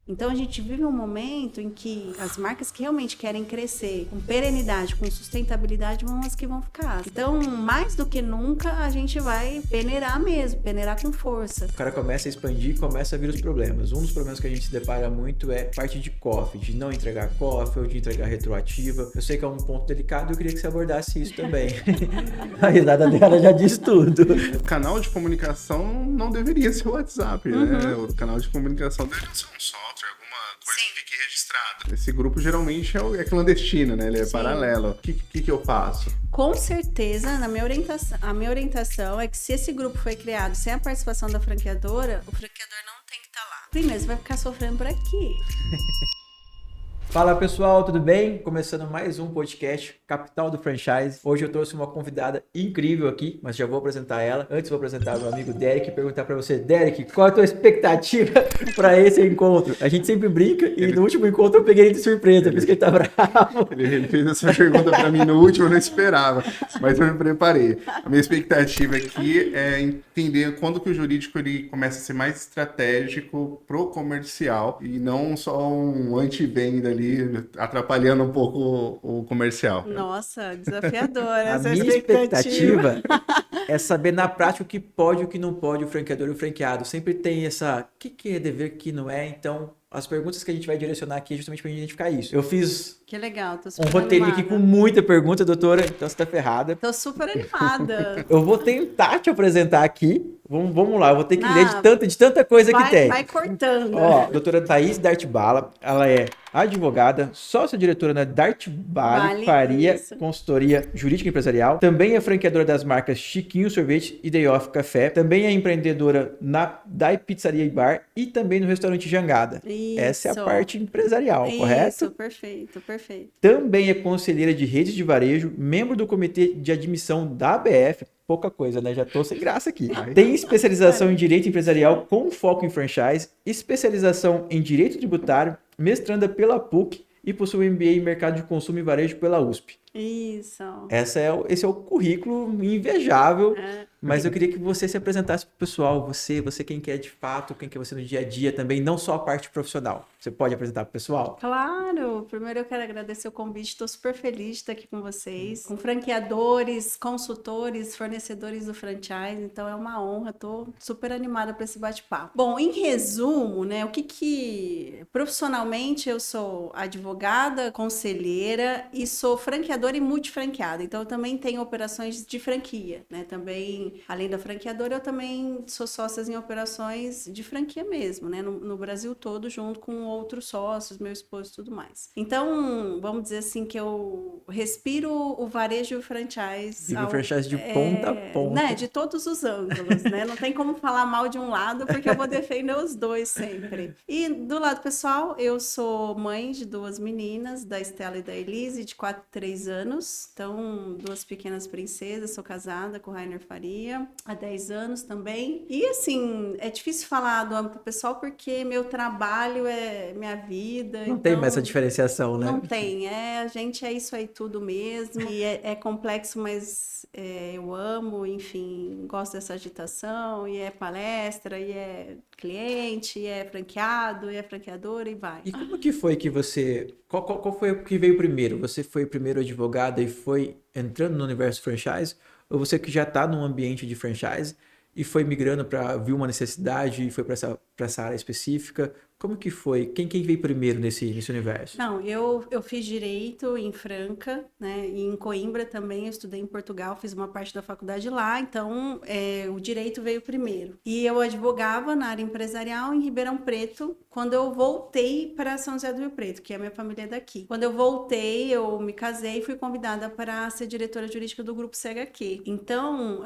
Então a gente vive um momento em que as marcas que realmente querem crescer com perenidade, com sustentabilidade, vão as que vão ficar. Então, mais do que nunca, a gente vai peneirar mesmo, peneirar com força. O cara começa a expandir e começa a vir os problemas. Um dos problemas que a gente se depara muito é parte de coffee, de não entregar coffee ou de entregar retroativa. Eu sei que é um ponto delicado e eu queria que você abordasse isso também. A risada dela já diz tudo. O canal de comunicação não deveria ser o WhatsApp, né? O canal de comunicação deveria ser um software, alguma coisa que fique registrada. Esse grupo geralmente é clandestino, né? Ele é paralelo. O que eu faço? Com certeza, a minha orientação é que se esse grupo foi criado sem a participação da franqueadora, o franqueador não tem que estar lá. Primeiro, você vai ficar sofrendo por aqui. Fala pessoal, tudo bem? Começando mais um podcast Capital do Franchise. Hoje eu trouxe uma convidada incrível aqui, mas já vou apresentar ela. Antes vou apresentar meu amigo Derek e perguntar para você, Derek, qual é a tua expectativa para esse encontro? A gente sempre brinca e no último encontro eu peguei ele de surpresa, por isso que ele tá bravo. Ele fez essa pergunta para mim no último, eu não esperava, mas eu me preparei. A minha expectativa aqui é entender quando que o jurídico ele começa a ser mais estratégico pro comercial e não só um anti-venda ali, atrapalhando um pouco o comercial. Nossa, desafiadora A essa minha expectativa é saber na prática o que pode e o que não pode o franqueador e o franqueado. Sempre tem essa, o que é dever, o que não é, então as perguntas que a gente vai direcionar aqui é justamente para identificar isso. Eu fiz Que legal, tô super um roteirinho animada. aqui com muita pergunta, doutora, então você tá ferrada. Tô super animada. Eu vou tentar te apresentar aqui. Vamos lá, eu vou ter que ler de tanta coisa que tem. Vai cortando. Ó, doutora Thaís Dartbala, ela é advogada, sócia-diretora na Dartbala Faria, isso. consultoria jurídica e empresarial. Também é franqueadora das marcas Chiquinho Sorvete e Day Off Café. Também é empreendedora na Dai Pizzaria e Bar e também no restaurante Jangada. Isso. Essa é a parte empresarial, correto? Isso, perfeito. Também é conselheira de redes de varejo, membro do comitê de admissão da ABF. Pouca coisa, né? Já tô sem graça aqui. Tem especialização em direito empresarial com foco em franchise, especialização em direito tributário, mestranda pela PUC e possui MBA em mercado de consumo e varejo pela USP. Isso. Esse é o currículo invejável, mas eu queria que você se apresentasse para o pessoal, você quem quer de fato, quem quer você no dia a dia também, não só a parte profissional. Você pode apresentar para o pessoal? Claro! Primeiro eu quero agradecer o convite, estou super feliz de estar aqui com vocês, com franqueadores, consultores, fornecedores do franchise, então é uma honra, estou super animada para esse bate-papo. Bom, em resumo, né, profissionalmente eu sou advogada, conselheira e sou franqueadora e multifranqueada, então eu também tenho operações de franquia, né, também, além da franqueadora, eu também sou sócia em operações de franquia mesmo, né, no Brasil todo, junto com outros sócios, meu esposo e tudo mais. Então, vamos dizer assim que eu respiro o varejo e o franchise. Vive o franchise de ponta a ponta. Né, de todos os ângulos, né, não tem como falar mal de um lado, porque eu vou defender os dois sempre. E do lado pessoal, eu sou mãe de 2 meninas, da Estela e da Elise, de 4 e 3 anos, então 2 pequenas princesas, sou casada com o Rainer Faria, há 10 anos também, e assim, é difícil falar do âmbito pessoal porque meu trabalho é minha vida. Não tem mais essa diferenciação, né? Não tem, a gente é isso aí tudo mesmo, e é complexo, mas eu amo, enfim, gosto dessa agitação, e é palestra, e é cliente, e é franqueado, e é franqueadora, e vai. E como que foi que você... Qual foi o que veio primeiro? Você foi primeiro advogada e foi entrando no universo franchise? Ou você que já está num ambiente de franchise e foi migrando para viu uma necessidade e foi para essa área específica? Como que foi? Quem veio primeiro nesse universo? Não, eu fiz direito em Franca, né? E em Coimbra também, eu estudei em Portugal, fiz uma parte da faculdade lá, então o direito veio primeiro. E eu advogava na área empresarial em Ribeirão Preto, quando eu voltei para São José do Rio Preto, que é a minha família daqui. Quando eu voltei, eu me casei e fui convidada para ser diretora jurídica do Grupo CHQ. Então,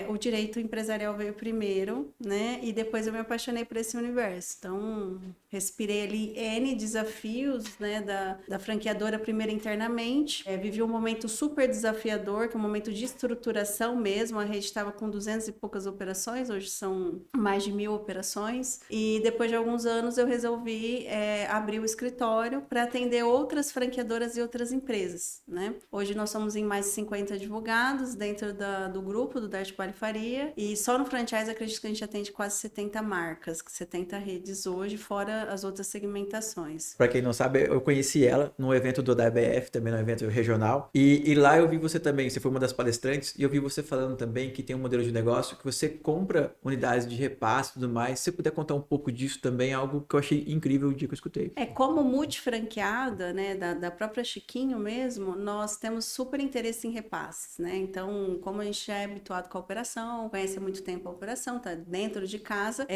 o direito empresarial veio primeiro, né? E depois eu me apaixonei por esse universo. Então, respirei ali N desafios, né, da franqueadora primeiro internamente, vivi um momento super desafiador, que é um momento de estruturação mesmo, a rede estava com 200 e poucas operações, hoje são mais de 1.000 operações, e depois de alguns anos eu resolvi abrir o escritório para atender outras franqueadoras e outras empresas, né? Hoje nós somos em mais de 50 advogados dentro do grupo do Dartbala Faria, e só no franchise acredito que a gente atende quase 70 marcas, 70 redes hoje, fora as outras segmentações. Para quem não sabe, eu conheci ela num evento do ABF, também num evento regional. E lá eu vi você também, você foi uma das palestrantes, e eu vi você falando também que tem um modelo de negócio que você compra unidades de repasse e tudo mais. Se você puder contar um pouco disso também, é algo que eu achei incrível o dia que eu escutei. Como multifranqueada, né, da própria Chiquinho mesmo, nós temos super interesse em repasses, né? Então, como a gente já é habituado com a operação, conhece há muito tempo a operação, tá dentro de casa,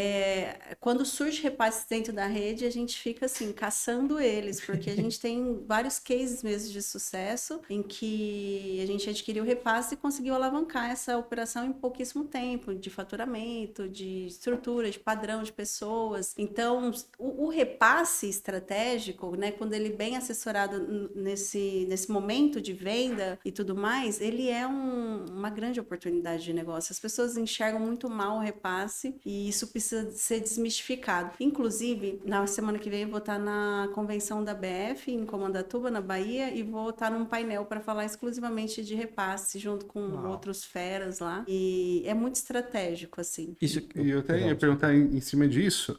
quando surge repasses dentro da rede, a gente fica assim, caçando eles, porque a gente tem vários cases mesmo de sucesso em que a gente adquiriu repasse e conseguiu alavancar essa operação em pouquíssimo tempo, de faturamento, de estrutura, de padrão de pessoas. Então, o repasse estratégico, né, quando ele é bem assessorado nesse momento de venda e tudo mais, ele é uma grande oportunidade de negócio. As pessoas enxergam muito mal o repasse e isso precisa ser desmistificado. Inclusive, na semana que vem eu vou estar na convenção da BF em Comandatuba, na Bahia, e vou estar num painel para falar exclusivamente de repasse, junto com outros feras lá. E é muito estratégico, assim. Isso, E eu até ia perguntar em cima disso,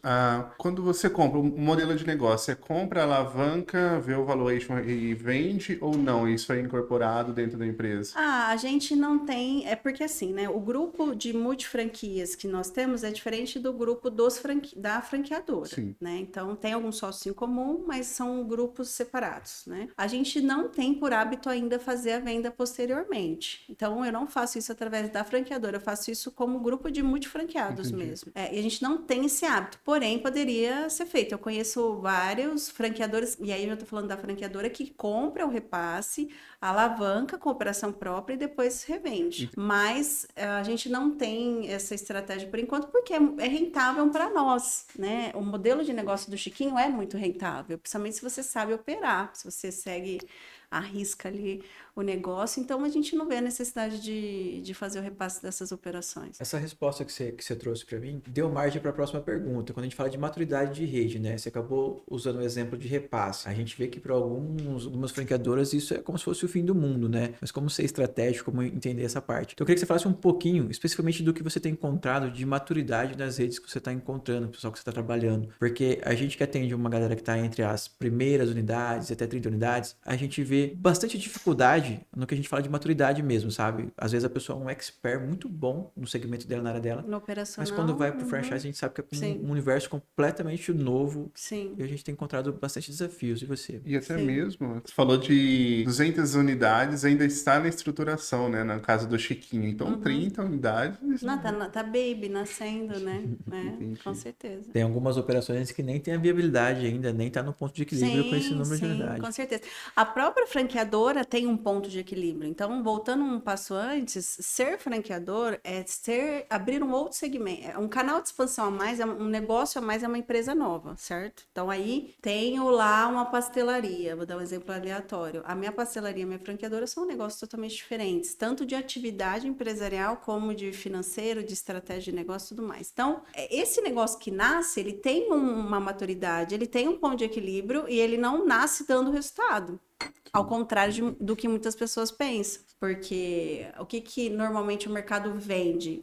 quando você compra um modelo de negócio, você compra, alavanca, vê o valuation e vende ou não? Isso é incorporado dentro da empresa? A gente não tem, é porque assim, né, o grupo de multifranquias que nós temos é diferente do grupo da franqueadora, Sim. né? Então, tem alguns sócios em comum, mas são grupos separados, né? A gente não tem por hábito ainda fazer a venda posteriormente. Então, eu não faço isso através da franqueadora, eu faço isso como grupo de multifranqueados mesmo. E a gente não tem esse hábito, porém, poderia ser feito. Eu conheço vários franqueadores, e aí eu tô falando da franqueadora que compra o repasse, alavanca com operação própria e depois revende. Mas a gente não tem essa estratégia por enquanto porque é rentável para nós, né? O modelo de negócio do Chiquinho é muito rentável, principalmente se você sabe operar, se você segue à risca ali o negócio, então a gente não vê a necessidade de fazer o repasse dessas operações. Essa resposta que você trouxe para mim deu margem para a próxima pergunta. Quando a gente fala de maturidade de rede, né? Você acabou usando o exemplo de repasse. A gente vê que para algumas franqueadoras isso é como se fosse o fim do mundo, né? Mas como ser estratégico, como entender essa parte. Então eu queria que você falasse um pouquinho, especificamente do que você tem encontrado de maturidade nas redes que você está encontrando, pessoal que você está trabalhando. Porque a gente que atende uma galera que está entre as primeiras unidades até 30 unidades, a gente vê bastante dificuldade no que a gente fala de maturidade mesmo, sabe? Às vezes a pessoa é um expert muito bom no segmento dela, na área dela. No operacional. Mas quando vai pro franchise, a gente sabe que é um universo completamente novo. Sim. E a gente tem encontrado bastante desafios. E você? E até mesmo, você falou de 200 unidades, ainda está na estruturação, né? Na casa do Chiquinho. Então, 30 unidades... Não, tá baby, nascendo, né? Com certeza. Tem algumas operações que nem tem a viabilidade ainda, nem tá no ponto de equilíbrio com esse número de unidades. Com certeza. A própria franqueadora tem um ponto de equilíbrio. Então, voltando um passo antes, ser franqueador é abrir um outro segmento, é um canal de expansão a mais, é um negócio a mais, é uma empresa nova, certo? Então, aí tenho lá uma pastelaria, vou dar um exemplo aleatório. A minha pastelaria e a minha franqueadora são negócios totalmente diferentes, tanto de atividade empresarial como de financeiro, de estratégia de negócio e tudo mais. Então, esse negócio que nasce, ele tem uma maturidade, ele tem um ponto de equilíbrio e ele não nasce dando resultado. Ao contrário do que muitas pessoas pensam. Porque o que normalmente o mercado vende?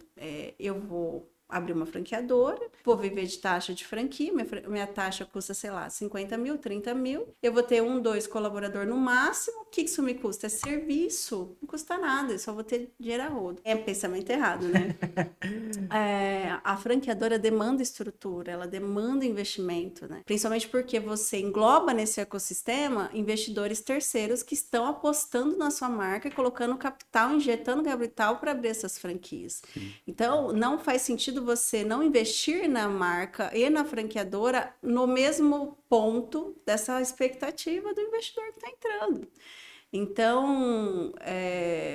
Eu vou abrir uma franqueadora, vou viver de taxa de franquia, minha taxa custa, sei lá, 50 mil, 30 mil, eu vou ter 2 colaboradores no máximo, o que isso me custa? É serviço, não custa nada, eu só vou ter dinheiro a rodo. É pensamento errado, né? A franqueadora demanda estrutura, ela demanda investimento, né? Principalmente porque você engloba nesse ecossistema investidores terceiros que estão apostando na sua marca, colocando capital, injetando capital para abrir essas franquias. Então, não faz sentido você não investir na marca e na franqueadora no mesmo ponto dessa expectativa do investidor que está entrando. Então,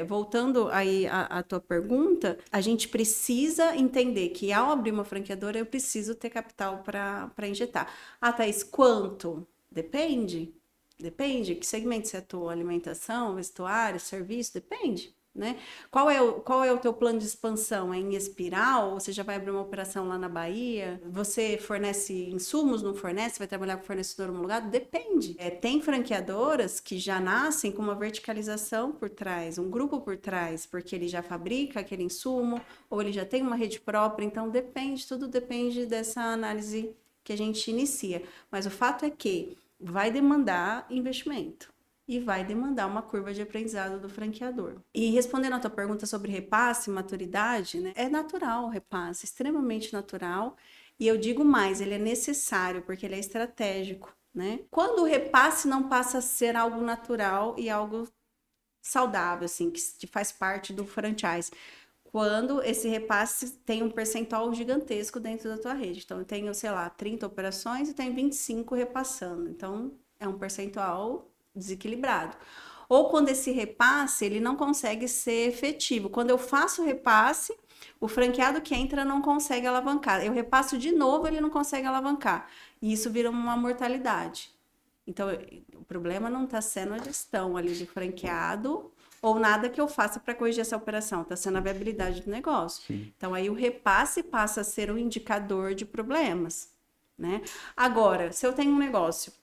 voltando aí à tua pergunta, a gente precisa entender que ao abrir uma franqueadora eu preciso ter capital para injetar. Thaís, quanto? Depende. Que segmento você atua? Alimentação, vestuário, serviço? Depende. Né? Qual é o teu plano de expansão? É em espiral? Você já vai abrir uma operação lá na Bahia? Você fornece insumos, não fornece? Vai trabalhar com fornecedor homologado? Depende. Tem franqueadoras que já nascem com uma verticalização por trás, um grupo por trás, porque ele já fabrica aquele insumo ou ele já tem uma rede própria, então tudo depende dessa análise que a gente inicia. Mas o fato é que vai demandar investimento e vai demandar uma curva de aprendizado do franqueador. E respondendo a tua pergunta sobre repasse, maturidade, né? É natural o repasse, extremamente natural. E eu digo mais, ele é necessário, porque ele é estratégico, né? Quando o repasse não passa a ser algo natural e algo saudável, assim, que faz parte do franchise. Quando esse repasse tem um percentual gigantesco dentro da tua rede. Então, eu tenho, sei lá, 30 operações e tenho 25 repassando. Então, é um percentual desequilibrado. Ou quando esse repasse, ele não consegue ser efetivo. Quando eu faço o repasse, o franqueado que entra não consegue alavancar. Eu repasso de novo, ele não consegue alavancar. E isso vira uma mortalidade. Então, o problema não está sendo a gestão ali de franqueado ou nada que eu faça para corrigir essa operação. Está sendo a viabilidade do negócio. Sim. Então, aí o repasse passa a ser um indicador de problemas, né? Agora, se eu tenho um negócio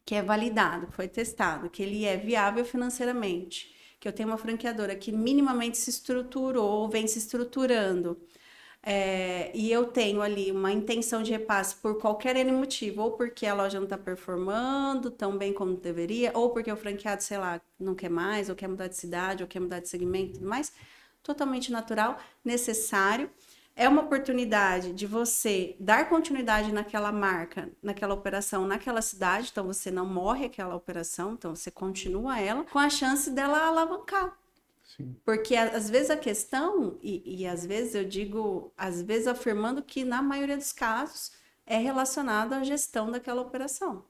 que é validado, foi testado, que ele é viável financeiramente, que eu tenho uma franqueadora que minimamente se estruturou, vem se estruturando, e eu tenho ali uma intenção de repasse por qualquer N motivo, ou porque a loja não está performando tão bem como deveria, ou porque o franqueado, sei lá, não quer mais, ou quer mudar de cidade, ou quer mudar de segmento e tudo mais, totalmente natural, necessário. É uma oportunidade de você dar continuidade naquela marca, naquela operação, naquela cidade, então você não morre aquela operação, então você continua ela, com a chance dela alavancar. Sim. Porque às vezes a questão, e às vezes eu digo, às vezes afirmando que na maioria dos casos é relacionado à gestão daquela operação,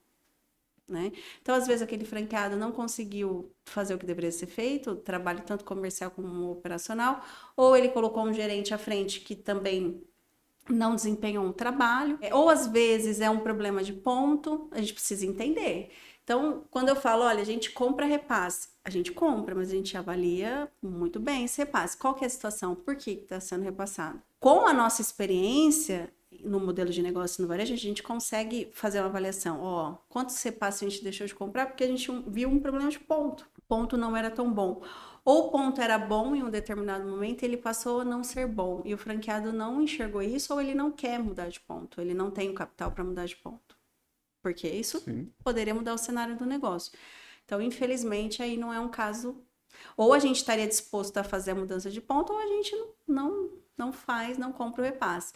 né? Então, às vezes aquele franqueado não conseguiu fazer o que deveria ser feito, trabalho tanto comercial como operacional, ou ele colocou um gerente à frente que também não desempenhou um trabalho, ou às vezes é um problema de ponto, a gente precisa entender. Então, quando eu falo, olha, a gente compra repasse, a gente compra, mas a gente avalia muito bem esse repasse. Qual que é a situação? Por que está sendo repassado? Com a nossa experiência no modelo de negócio no varejo, a gente consegue fazer uma avaliação. Ó, quantos repasses a gente deixou de comprar porque a gente viu um problema de ponto. O ponto não era tão bom. Ou o ponto era bom em um determinado momento e ele passou a não ser bom. E o franqueado não enxergou isso ou ele não quer mudar de ponto. Ele não tem o capital para mudar de ponto. Porque isso poderia mudar o cenário do negócio. Então, infelizmente, aí não é um caso... Ou a gente estaria disposto a fazer a mudança de ponto ou a gente não faz, não compra o repasse.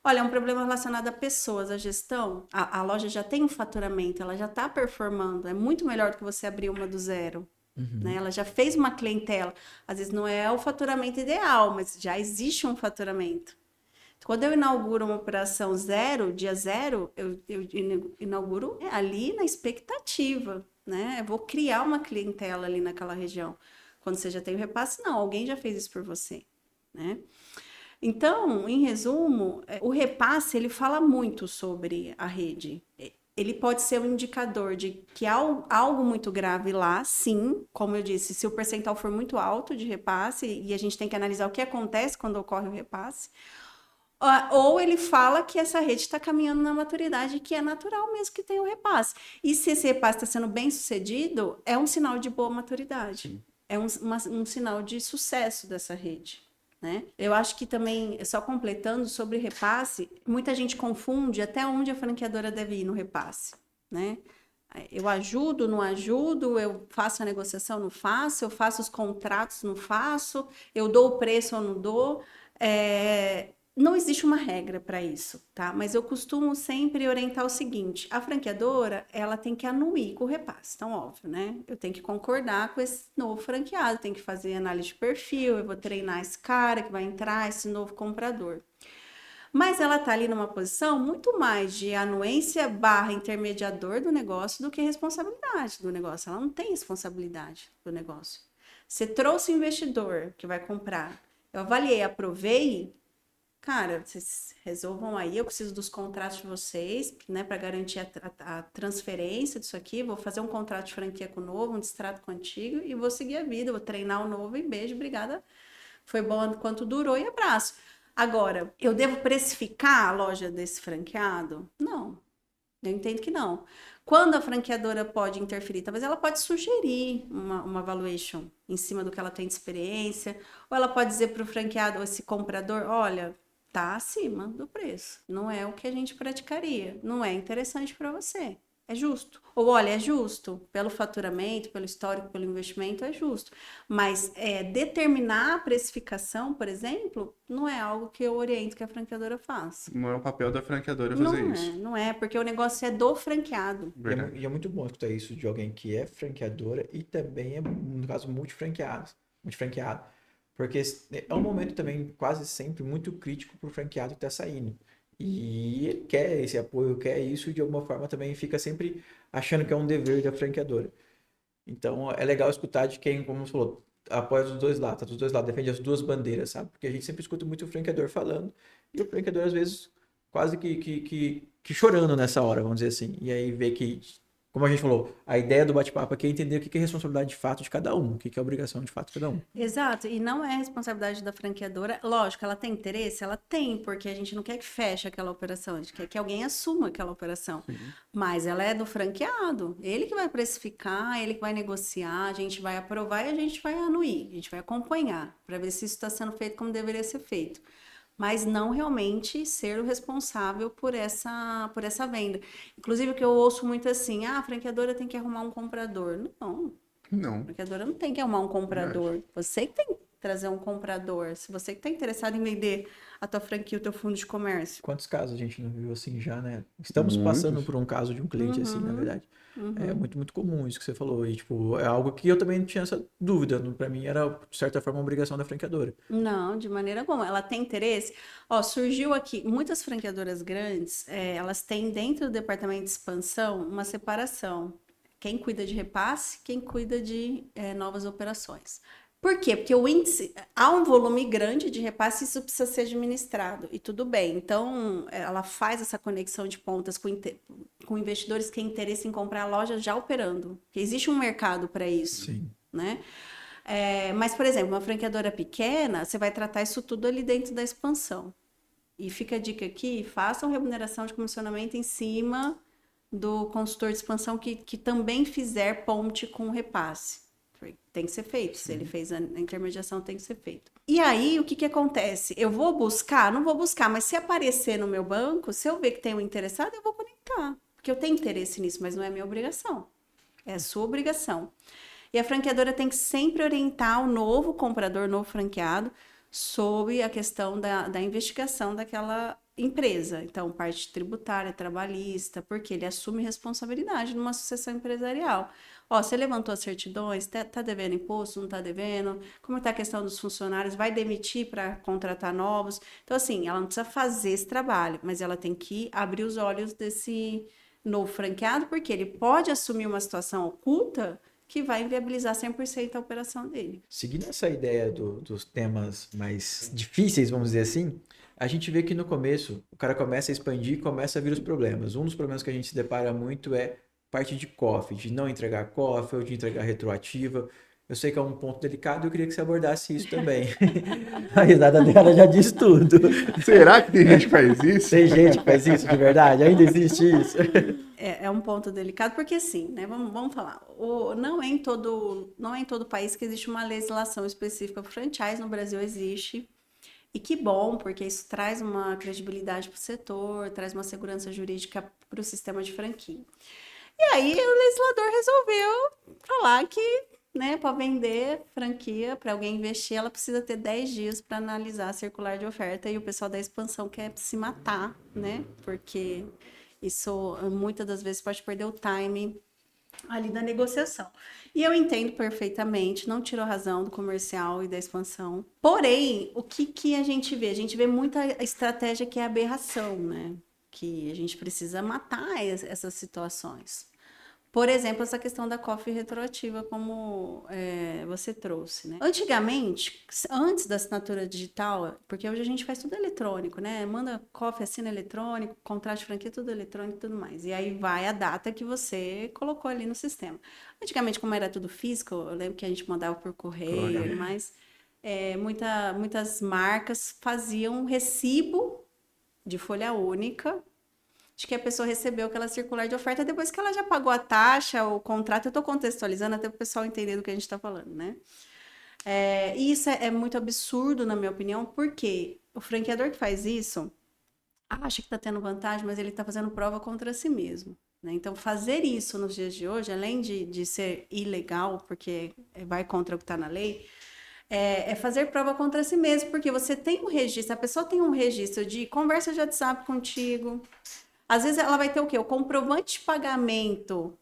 Olha, é um problema relacionado a pessoas, a gestão. A loja já tem um faturamento, ela já está performando. É muito melhor do que você abrir uma do zero. Né? Ela já fez uma clientela. Às vezes não é o faturamento ideal, mas já existe um faturamento. Quando eu inauguro uma operação zero, dia zero, eu inauguro ali na expectativa. Né? Eu vou criar uma clientela ali naquela região. Quando você já tem o repasse, não, alguém já fez isso por você. Né? Então, em resumo, o repasse, ele fala muito sobre a rede. Ele pode ser um indicador de que há algo muito grave lá, sim, como eu disse, se o percentual for muito alto de repasse, e a gente tem que analisar o que acontece quando ocorre o repasse, ou ele fala que essa rede está caminhando na maturidade, que é natural mesmo que tenha o repasse. E se esse repasse está sendo bem sucedido, é um sinal de boa maturidade, sim. É um sinal de sucesso dessa rede. Né? Eu acho que também, só completando sobre repasse, muita gente confunde até onde a franqueadora deve ir no repasse, né? Eu ajudo, não ajudo, eu faço a negociação, não faço, eu faço os contratos, não faço, eu dou o preço ou não dou. Não existe uma regra para isso, tá? Mas eu costumo sempre orientar o seguinte: a franqueadora, ela tem que anuir com o repasse, então óbvio, né? Eu tenho que concordar com esse novo franqueado, tenho que fazer análise de perfil, eu vou treinar esse cara que vai entrar, esse novo comprador. Mas ela tá ali numa posição muito mais de anuência / intermediador do negócio do que responsabilidade do negócio. Ela não tem responsabilidade do negócio. Você trouxe um investidor que vai comprar, eu avaliei, aprovei. Cara, vocês resolvam aí, eu preciso dos contratos de vocês, né, para garantir a transferência disso aqui, vou fazer um contrato de franquia com o novo, um distrato com o antigo e vou seguir a vida, vou treinar o novo e beijo, obrigada, foi bom enquanto durou e abraço. Agora, eu devo precificar a loja desse franqueado? Não, eu entendo que não. Quando a franqueadora pode interferir? Talvez ela pode sugerir uma valuation em cima do que ela tem de experiência, ou ela pode dizer para o franqueado, ou esse comprador, olha... tá acima do preço. Não é o que a gente praticaria. Não é interessante para você. É justo. Ou olha, é justo. Pelo faturamento, pelo histórico, pelo investimento, é justo. Mas determinar a precificação, por exemplo, não é algo que eu oriento que a franqueadora faça. Não é o papel da franqueadora Não fazer é, isso. não é, porque o negócio é do franqueado. Verdade. E é muito bom escutar isso de alguém que é franqueadora e também é, no caso, multifranqueado. Porque é um momento também quase sempre muito crítico para o franqueado que está saindo. E ele quer esse apoio, quer isso, e de alguma forma também fica sempre achando que é um dever da franqueadora. Então é legal escutar de quem, como você falou, apoia os dois lados, tá dos dois lados, defende as duas bandeiras, sabe? Porque a gente sempre escuta muito o franqueador falando, e o franqueador às vezes quase que chorando nessa hora, vamos dizer assim. E aí vê que, como a gente falou, a ideia do bate-papo aqui é entender o que é responsabilidade de fato de cada um, o que é obrigação de fato de cada um. Exato, e não é responsabilidade da franqueadora. Lógico, ela tem interesse? Ela tem, porque a gente não quer que feche aquela operação, a gente quer que alguém assuma aquela operação. Mas ela é do franqueado, ele que vai precificar, ele que vai negociar, a gente vai aprovar e a gente vai anuir, a gente vai acompanhar, para ver se isso está sendo feito como deveria ser feito. Mas não realmente ser o responsável por essa venda. Inclusive, o que eu ouço muito assim, a franqueadora tem que arrumar um comprador. Não, Não. a franqueadora não tem que arrumar um comprador. Você que tem que trazer um comprador. Se você que está interessado em vender a tua franquia, o teu fundo de comércio. Quantos casos a gente não viu assim já, né? Estamos Muitos. passando por um caso de um cliente assim, na verdade. É muito, muito comum isso que você falou. E, tipo, é algo que eu também não tinha essa dúvida. Pra mim era, de certa forma, uma obrigação da franqueadora. Não, de maneira alguma. Ela tem interesse. Ó, surgiu aqui, muitas franqueadoras grandes, elas têm dentro do departamento de expansão uma separação. Quem cuida de repasse, quem cuida de novas operações. Por quê? Porque o índice, há um volume grande de repasse e isso precisa ser administrado, e tudo bem. Então, ela faz essa conexão de pontas com investidores que têm interesse em comprar a loja já operando, porque existe um mercado para isso, Sim. né? Mas, por exemplo, uma franqueadora pequena, você vai tratar isso tudo ali dentro da expansão. E fica a dica aqui, façam remuneração de comissionamento em cima do consultor de expansão que também fizer ponte com o repasse. Tem que ser feito. Se ele fez a intermediação, tem que ser feito. E aí, o que acontece? Eu vou buscar? Não vou buscar, mas se aparecer no meu banco, se eu ver que tem um interessado, eu vou conectar. Porque eu tenho interesse nisso, mas não é minha obrigação. É a sua obrigação. E a franqueadora tem que sempre orientar o novo comprador, novo franqueado, sobre a questão da investigação daquela empresa. Então, parte tributária, trabalhista, porque ele assume responsabilidade numa sucessão empresarial. Ó, você levantou as certidões, tá devendo imposto, não tá devendo? Como está a questão dos funcionários? Vai demitir para contratar novos? Então, assim, ela não precisa fazer esse trabalho, mas ela tem que abrir os olhos desse novo franqueado, porque ele pode assumir uma situação oculta que vai inviabilizar 100% a operação dele. Seguindo essa ideia dos temas mais difíceis, vamos dizer assim, a gente vê que no começo o cara começa a expandir e começa a vir os problemas. Um dos problemas que a gente se depara muito é parte de COF, de não entregar COF ou de entregar retroativa. Eu sei que é um ponto delicado e eu queria que você abordasse isso também. A risada dela já diz tudo. Será que tem gente que faz isso? Tem gente que faz isso de verdade? Ainda existe isso? É um ponto delicado, porque assim, né? Vamos falar. Não é em todo país que existe uma legislação específica para franchise, no Brasil existe. E que bom, porque isso traz uma credibilidade para o setor, traz uma segurança jurídica para o sistema de franquia. E aí o legislador resolveu falar que, né, para vender franquia, para alguém investir, ela precisa ter 10 dias para analisar a circular de oferta, e o pessoal da expansão quer se matar, né? Porque isso muitas das vezes pode perder o timing ali da negociação. E eu entendo perfeitamente, não tiro a razão do comercial e da expansão. Porém, o que a gente vê? A gente vê muita estratégia que é aberração, né? Que a gente precisa matar essas situações. Por exemplo, essa questão da COF retroativa, como você trouxe, né? Antigamente, antes da assinatura digital, porque hoje a gente faz tudo eletrônico, né? Manda COF, assina eletrônico, contrato de franquia, tudo eletrônico e tudo mais. E aí vai a data que você colocou ali no sistema. Antigamente, como era tudo físico, eu lembro que a gente mandava por correio, mas muitas marcas faziam recibo de folha única, de que a pessoa recebeu aquela circular de oferta depois que ela já pagou a taxa, o contrato. Eu estou contextualizando até para o pessoal entender do que a gente está falando, né? E isso é muito absurdo, na minha opinião, porque o franqueador que faz isso acha que está tendo vantagem, mas ele está fazendo prova contra si mesmo, né? Então, fazer isso nos dias de hoje, além de ser ilegal, porque vai contra o que está na lei, é fazer prova contra si mesmo, porque você tem um registro, a pessoa tem um registro de conversa de WhatsApp contigo. Às vezes ela vai ter o quê? O comprovante de pagamento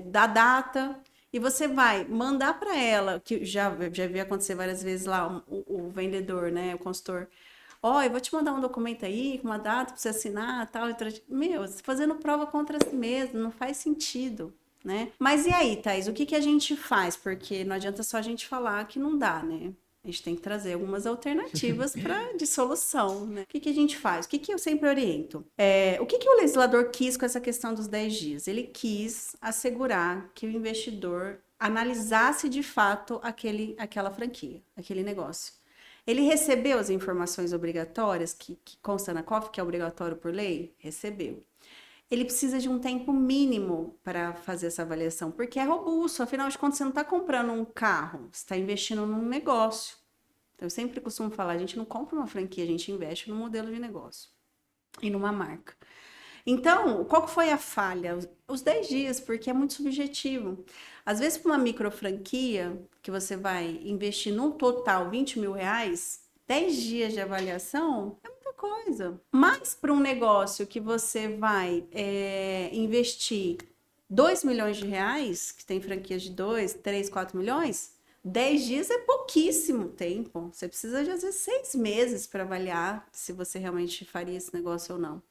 da data, e você vai mandar para ela, que já vi acontecer várias vezes lá, o vendedor, né, o consultor, eu vou te mandar um documento aí, com uma data para você assinar, tal. Meu, você fazendo prova contra si mesmo, não faz sentido, né? Mas e aí, Thaís, o que a gente faz? Porque não adianta só a gente falar que não dá, né? A gente tem que trazer algumas alternativas de solução, né? O que a gente faz? O que eu sempre oriento? O que o legislador quis com essa questão dos 10 dias? Ele quis assegurar que o investidor analisasse de fato aquela franquia, aquele negócio. Ele recebeu as informações obrigatórias que consta na COF, que é obrigatório por lei? Recebeu. Ele precisa de um tempo mínimo para fazer essa avaliação, porque é robusto. Afinal de contas, você não está comprando um carro, você está investindo num negócio. Então, eu sempre costumo falar, a gente não compra uma franquia, a gente investe num modelo de negócio e numa marca. Então, qual foi a falha? Os 10 dias, porque é muito subjetivo. Às vezes, para uma micro franquia, que você vai investir num total R$20.000, 10 dias de avaliação é muita coisa. Mas para um negócio que você vai investir R$2.000.000, que tem franquias de 2, 3, 4 milhões, 10 dias é pouquíssimo tempo. Você precisa de, às vezes, 6 meses para avaliar se você realmente faria esse negócio ou não.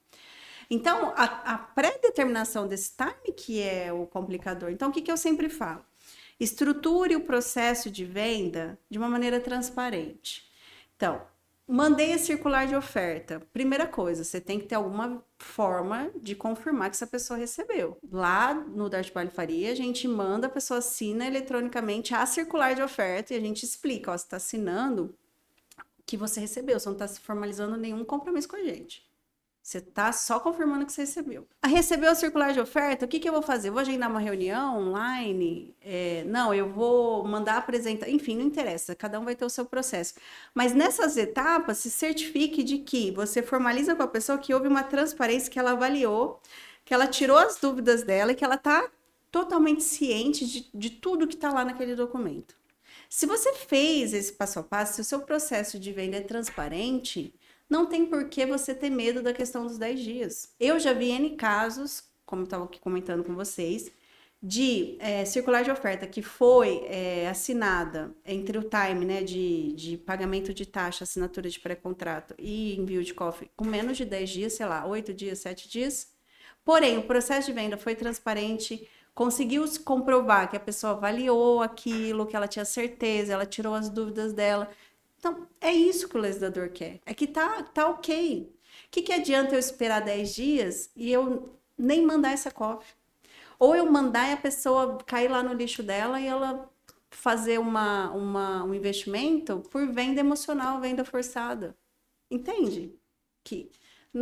Então, a pré-determinação desse time que é o complicador. Então, o que eu sempre falo? Estruture o processo de venda de uma maneira transparente. Então, mandei a circular de oferta. Primeira coisa, você tem que ter alguma forma de confirmar que essa pessoa recebeu. Lá no Dart Vale Faria, a gente manda, a pessoa assina eletronicamente a circular de oferta e a gente explica, você está assinando que você recebeu, você não está se formalizando nenhum compromisso com a gente. Você está só confirmando que você recebeu. Recebeu a circular de oferta, o que eu vou fazer? Eu vou agendar uma reunião online? Não, eu vou mandar apresentar... Enfim, não interessa, cada um vai ter o seu processo. Mas nessas etapas, se certifique de que você formaliza com a pessoa que houve uma transparência, que ela avaliou, que ela tirou as dúvidas dela e que ela está totalmente ciente de tudo que está lá naquele documento. Se você fez esse passo a passo, se o seu processo de venda é transparente... Não tem por que você ter medo da questão dos 10 dias. Eu já vi N casos, como eu estava aqui comentando com vocês, de circular de oferta que foi assinada entre o time, né, de pagamento de taxa, assinatura de pré-contrato e envio de cofre com menos de 10 dias, sei lá, 8 dias, 7 dias. Porém, o processo de venda foi transparente, conseguiu comprovar que a pessoa avaliou aquilo, que ela tinha certeza, ela tirou as dúvidas dela. Então, é isso que o legislador quer. É que tá ok. O que adianta eu esperar 10 dias e eu nem mandar essa COF? Ou eu mandar e a pessoa cair lá no lixo dela e ela fazer um investimento por venda emocional, venda forçada. Entende? Que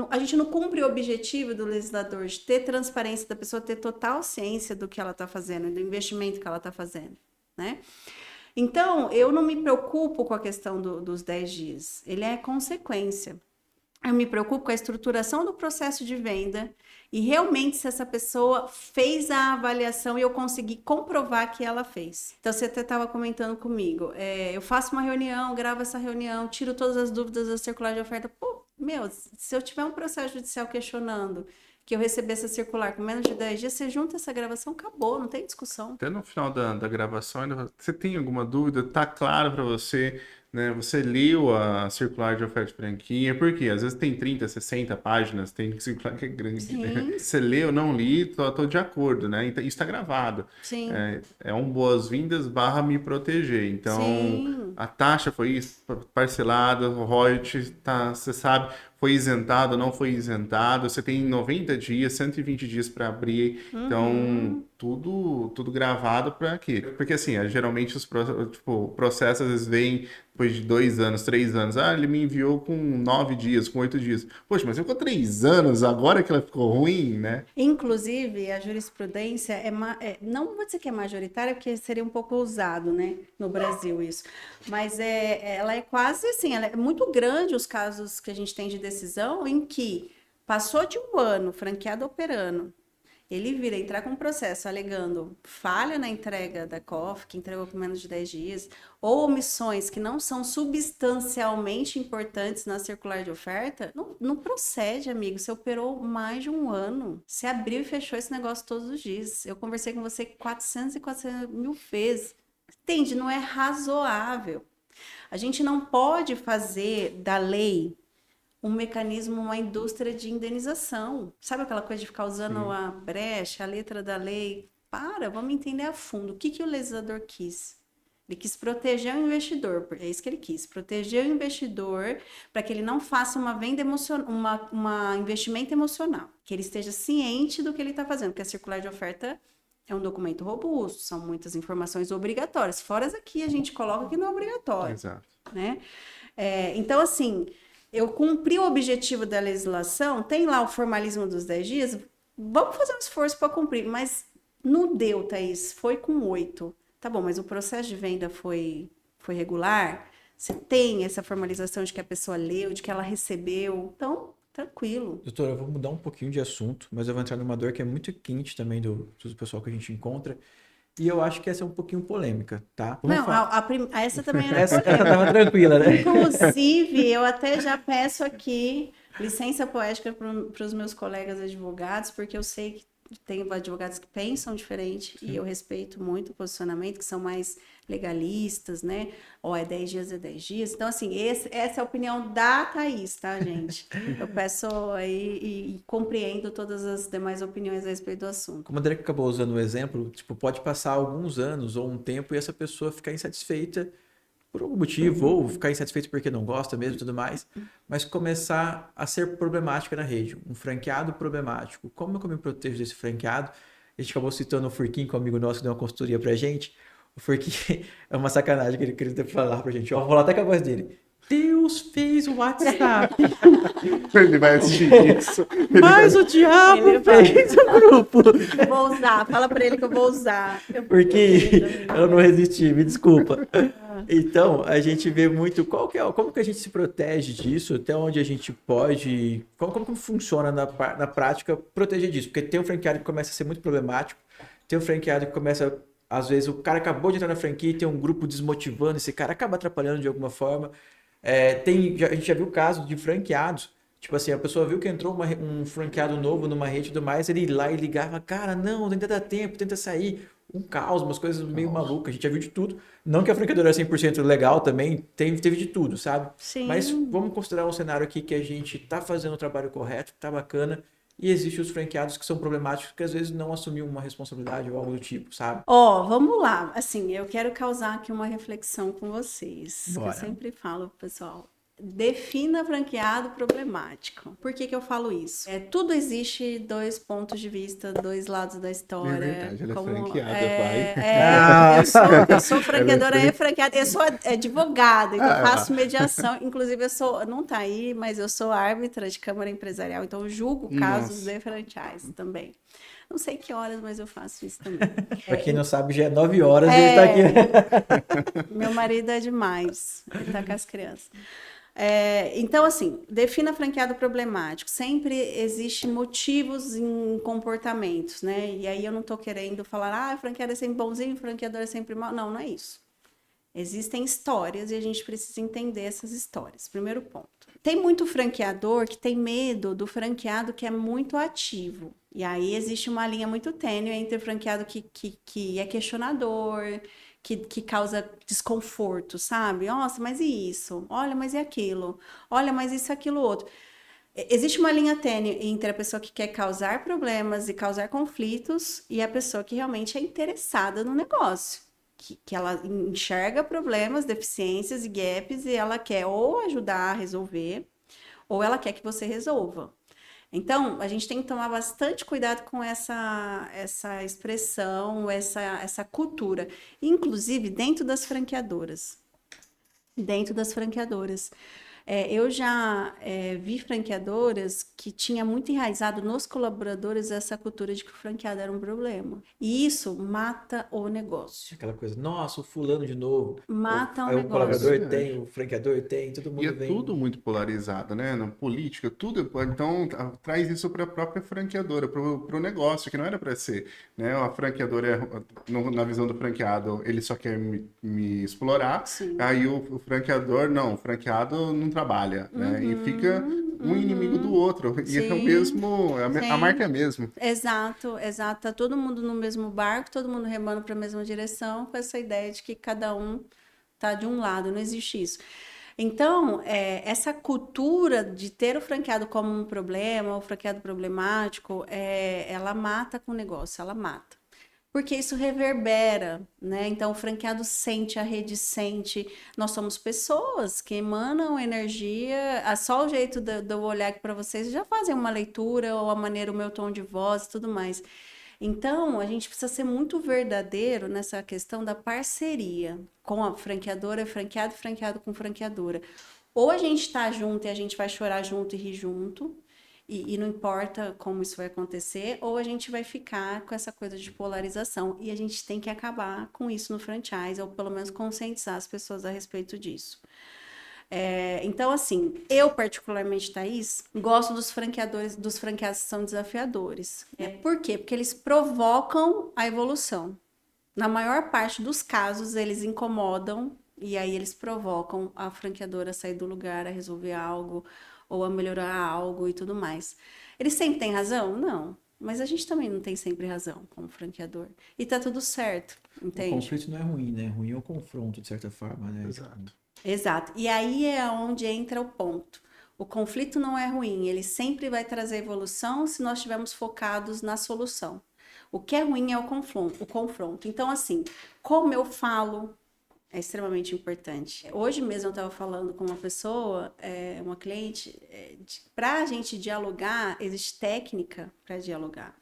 a gente não cumpre o objetivo do legislador de ter transparência, da pessoa ter total ciência do que ela está fazendo, do investimento que ela está fazendo, né? Então, eu não me preocupo com a questão dos 10 dias. Ele é consequência. Eu me preocupo com a estruturação do processo de venda e realmente se essa pessoa fez a avaliação e eu consegui comprovar que ela fez. Então, você até estava comentando comigo. Eu faço uma reunião, gravo essa reunião, tiro todas as dúvidas da circular de oferta. Se eu tiver um processo judicial questionando que eu recebi essa circular com menos de 10 dias, você junta essa gravação, acabou, não tem discussão. Até no final da gravação, você tem alguma dúvida? Tá claro para você, né? Você leu a circular de oferta de franquia, por quê? Às vezes tem 30, 60 páginas, tem circular que é grande. Né? Você leu, não li, tô de acordo, né? Então, isso está gravado. Sim. É um boas-vindas / me proteger. Então, Sim. a taxa foi isso, parcelada, o royalties, tá, você sabe, foi isentado, não foi isentado. Você tem 90 dias, 120 dias para abrir. Então, tudo gravado para quê? Porque assim, geralmente o processo às vezes vem depois de 2 anos, 3 anos. Ah, ele me enviou com 9 dias, com 8 dias. Poxa, mas ficou 3 anos, agora que ela ficou ruim, né? Inclusive, a jurisprudência não vou dizer que é majoritária, porque seria um pouco ousado, né, no Brasil isso. Mas ela é quase assim, ela é muito grande os casos que a gente tem de decisão em que passou de um ano, franqueado operando, ele vira entrar com um processo alegando falha na entrega da COF, que entregou com menos de 10 dias, ou omissões que não são substancialmente importantes na circular de oferta, não procede, amigo. Você operou mais de um ano. Você abriu e fechou esse negócio todos os dias. Eu conversei com você 400 mil vezes. Entende? Não é razoável. A gente não pode fazer da lei um mecanismo, uma indústria de indenização. Sabe aquela coisa de ficar usando a brecha, a letra da lei? Vamos entender a fundo. O que o legislador quis? Ele quis proteger o investidor, é isso que ele quis, proteger o investidor para que ele não faça uma venda investimento emocional, que ele esteja ciente do que ele está fazendo, porque a circular de oferta é um documento robusto, são muitas informações obrigatórias, fora as aqui a gente coloca que não é obrigatório. Exato. Né? Então, assim, eu cumpri o objetivo da legislação, tem lá o formalismo dos 10 dias, vamos fazer um esforço para cumprir, mas não deu, Thaís, foi com 8. Tá bom, mas o processo de venda foi regular? Você tem essa formalização de que a pessoa leu, de que ela recebeu? Então, tranquilo. Doutora, eu vou mudar um pouquinho de assunto, mas eu vou entrar numa dor que é muito quente também do pessoal que a gente encontra. E eu acho que essa é um pouquinho polêmica, tá? Essa também era essa tava tranquila, né? Inclusive, eu até já peço aqui licença poética para os meus colegas advogados, porque eu sei que tem advogados que pensam diferente. Sim. E eu respeito muito o posicionamento, que são mais legalistas, né? É 10 dias, é 10 dias. Então, assim, essa é a opinião da Thaís, tá, gente? Eu peço aí e compreendo todas as demais opiniões a respeito do assunto. Como a André acabou usando o exemplo, tipo, pode passar alguns anos ou um tempo e essa pessoa ficar insatisfeita por algum motivo, ou ficar insatisfeito porque não gosta mesmo e tudo mais, mas começar a ser problemática na rede, um franqueado problemático. Como é que eu me protejo desse franqueado? A gente acabou citando o Furquim, que é um amigo nosso que deu uma consultoria pra gente. O Furquim é uma sacanagem que ele queria falar pra gente. Ó, vou falar até com a voz dele. Deus fez o WhatsApp. Ele vai assistir isso. Mas o diabo fez o grupo. Eu vou usar, fala pra ele que eu vou usar. Porque eu não resisti, me desculpa. Então, a gente vê muito como que a gente se protege disso, até onde a gente pode, como que funciona na prática proteger disso, porque tem um franqueado que começa a ser muito problemático, tem um franqueado que começa, às vezes, o cara acabou de entrar na franquia e tem um grupo desmotivando, esse cara acaba atrapalhando de alguma forma. A gente já viu casos de franqueados, tipo assim, a pessoa viu que entrou um franqueado novo numa rede e tudo mais, ele ia lá e ligava, cara, não, ainda dá tempo, tenta sair. Um caos, umas coisas meio malucas, a gente já viu de tudo. Não que a franqueadora é 100% legal também, teve de tudo, sabe? Sim. Mas vamos considerar um cenário aqui que a gente tá fazendo o trabalho correto, tá bacana, e existem os franqueados que são problemáticos, que às vezes não assumiu uma responsabilidade ou algo do tipo, sabe? Vamos lá. Assim, eu quero causar aqui uma reflexão com vocês. Bora. Eu sempre falo, pessoal, defina franqueado problemático. Por que eu falo isso? Tudo existe 2 pontos de vista, 2 lados da história. É verdade, ela é franqueada, pai. Eu sou franqueadora e franqueada. Eu sou advogada, então faço mediação. Inclusive, não tá aí, mas eu sou árbitra de Câmara Empresarial, então eu julgo casos de franchise também. Não sei que horas, mas eu faço isso também. Pra quem não sabe, já é 9 horas e ele tá aqui. Meu marido é demais, ele tá com as crianças. Então, assim, defina franqueado problemático. Sempre existe motivos em comportamentos, né? E aí eu não tô querendo falar, franqueado é sempre bonzinho, franqueador é sempre mal. Não é isso. Existem histórias e a gente precisa entender essas histórias. Primeiro ponto. Tem muito franqueador que tem medo do franqueado que é muito ativo. E aí existe uma linha muito tênue entre o franqueado que é questionador, que causa desconforto, sabe? Nossa, mas e isso? Olha, mas e aquilo? Olha, mas isso e aquilo outro. Existe uma linha tênue entre a pessoa que quer causar problemas e causar conflitos e a pessoa que realmente é interessada no negócio. Que ela enxerga problemas, deficiências e gaps e ela quer ou ajudar a resolver ou ela quer que você resolva. Então, a gente tem que tomar bastante cuidado com essa expressão, essa cultura, inclusive dentro das franqueadoras. Dentro das franqueadoras. Eu já vi franqueadoras que tinha muito enraizado nos colaboradores essa cultura de que o franqueado era um problema. E isso mata o negócio. Aquela coisa, nossa, o fulano de novo. Mata o Aí o negócio. colaborador tem, o franqueador tem, todo E mundo é vem. tudo muito polarizado, né? Na política, tudo. Então, traz isso para a própria franqueadora, para o negócio, que não era para ser. Né? A franqueadora, na visão do franqueado, ele só quer me explorar. Sim. Aí o franqueador, não, o franqueado não trabalha. Né? E fica um inimigo do outro. E é o Sim. mesmo, a marca é a mesma. Exato. Tá todo mundo no mesmo barco, todo mundo remando para a mesma direção, com essa ideia de que cada um tá de um lado, não existe isso. Então, essa cultura de ter o franqueado como um problema, o franqueado problemático, ela mata com o negócio, ela mata. Porque isso reverbera, né? Então, o franqueado sente, a rede sente. Nós somos pessoas que emanam energia. Só o jeito de eu olhar aqui para vocês já fazem uma leitura, ou a maneira, o meu tom de voz e tudo mais. Então, a gente precisa ser muito verdadeiro nessa questão da parceria com a franqueadora, franqueado, franqueado com franqueadora. Ou a gente está junto e a gente vai chorar junto e rir junto, e não importa como isso vai acontecer, ou a gente vai ficar com essa coisa de polarização. E a gente tem que acabar com isso no franchise, ou pelo menos conscientizar as pessoas a respeito disso. Então, assim, eu particularmente, Thaís, gosto dos franqueados que são desafiadores. Por quê? Porque eles provocam a evolução. Na maior parte dos casos, eles incomodam e aí eles provocam a franqueadora a sair do lugar, a resolver algo ou a melhorar algo e tudo mais. Eles sempre têm razão? Não. Mas a gente também não tem sempre razão como franqueador. E tá tudo certo, entende? O conflito não é ruim, né? Ruim é o confronto, de certa forma, né? Exato. Exato. E aí é onde entra o ponto. O conflito não é ruim, ele sempre vai trazer evolução se nós estivermos focados na solução. O que é ruim é o confronto. Então, assim, como eu falo é extremamente importante. Hoje mesmo eu estava falando com uma pessoa, uma cliente, para a gente dialogar, existe técnica para dialogar.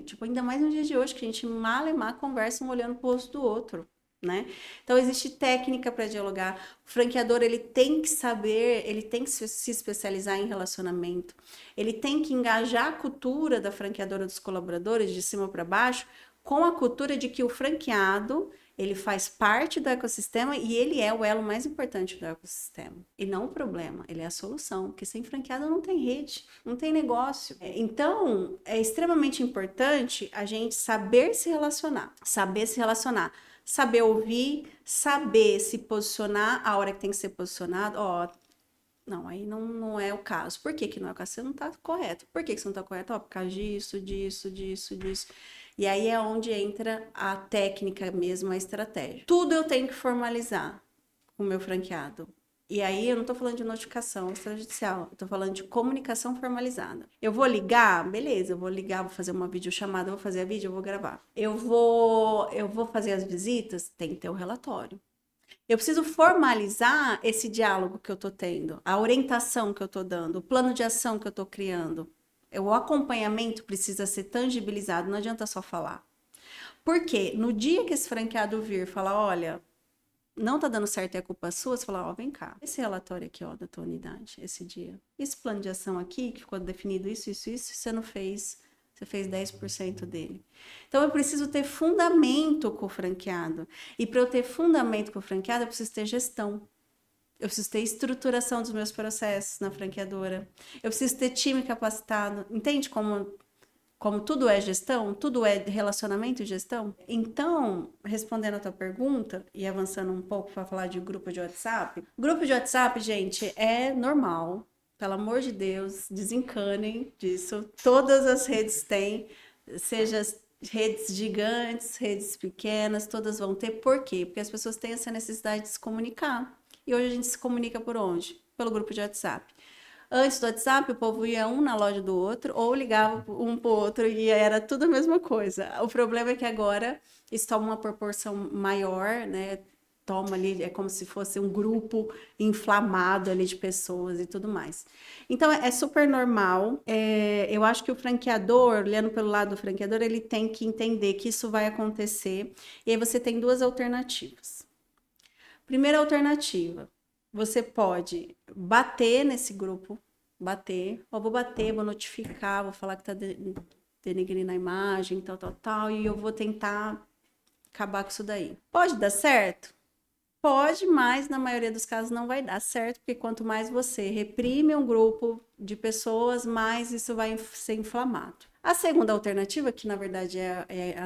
Tipo, ainda mais no dia de hoje, que a gente mal e mal conversa um olhando para o rosto do outro. Né? Então existe técnica para dialogar. O franqueador ele tem que saber, ele tem que se especializar em relacionamento, ele tem que engajar a cultura da franqueadora dos colaboradores de cima para baixo com a cultura de que o franqueado ele faz parte do ecossistema e ele é o elo mais importante do ecossistema. E não o problema, ele é a solução, porque sem franqueado não tem rede, não tem negócio. Então é extremamente importante a gente saber se relacionar, saber ouvir, saber se posicionar a hora que tem que ser posicionado. Não, aí não é o caso. Por que não é o caso? Você não está correto. Por que você não está correto? Por causa disso. E aí é onde entra a técnica mesmo, a estratégia. Tudo eu tenho que formalizar com o meu franqueado. E aí eu não estou falando de notificação extrajudicial, eu estou falando de comunicação formalizada. Eu vou ligar? Beleza, eu vou ligar, vou fazer uma videochamada, vou fazer a vídeo, eu vou gravar. Eu vou fazer as visitas? Tem que ter o relatório. Eu preciso formalizar esse diálogo que eu estou tendo, a orientação que eu estou dando, o plano de ação que eu estou criando. O acompanhamento precisa ser tangibilizado, não adianta só falar. Porque no dia que esse franqueado vir e falar, olha, não tá dando certo e é culpa sua, você fala, vem cá, esse relatório aqui, da tua unidade, esse dia. Esse plano de ação aqui, que ficou definido isso, você não fez, você fez 10% dele. Então, eu preciso ter fundamento com o franqueado. E para eu ter fundamento com o franqueado, eu preciso ter gestão. Eu preciso ter estruturação dos meus processos na franqueadora. Eu preciso ter time capacitado. Entende como tudo é gestão, tudo é relacionamento e gestão? Então, respondendo a tua pergunta e avançando um pouco para falar de grupo de WhatsApp. Grupo de WhatsApp, gente, é normal. Pelo amor de Deus, desencanem disso. Todas as redes têm, seja redes gigantes, redes pequenas, todas vão ter. Por quê? Porque as pessoas têm essa necessidade de se comunicar. E hoje a gente se comunica por onde? Pelo grupo de WhatsApp. Antes do WhatsApp, o povo ia um na loja do outro ou ligava um para o outro e era tudo a mesma coisa. O problema é que agora isso toma uma proporção maior, né? toma ali, é como se fosse um grupo inflamado ali de pessoas e tudo mais. Então, é super normal. Eu acho que o franqueador, olhando pelo lado do franqueador, ele tem que entender que isso vai acontecer. E aí você tem duas alternativas. Primeira alternativa, você pode bater nesse grupo, vou notificar, vou falar que tá denegrindo a imagem, tal, e eu vou tentar acabar com isso daí. Pode dar certo? Pode, mas na maioria dos casos não vai dar certo, porque quanto mais você reprime um grupo de pessoas, mais isso vai ser inflamado. A segunda alternativa, que na verdade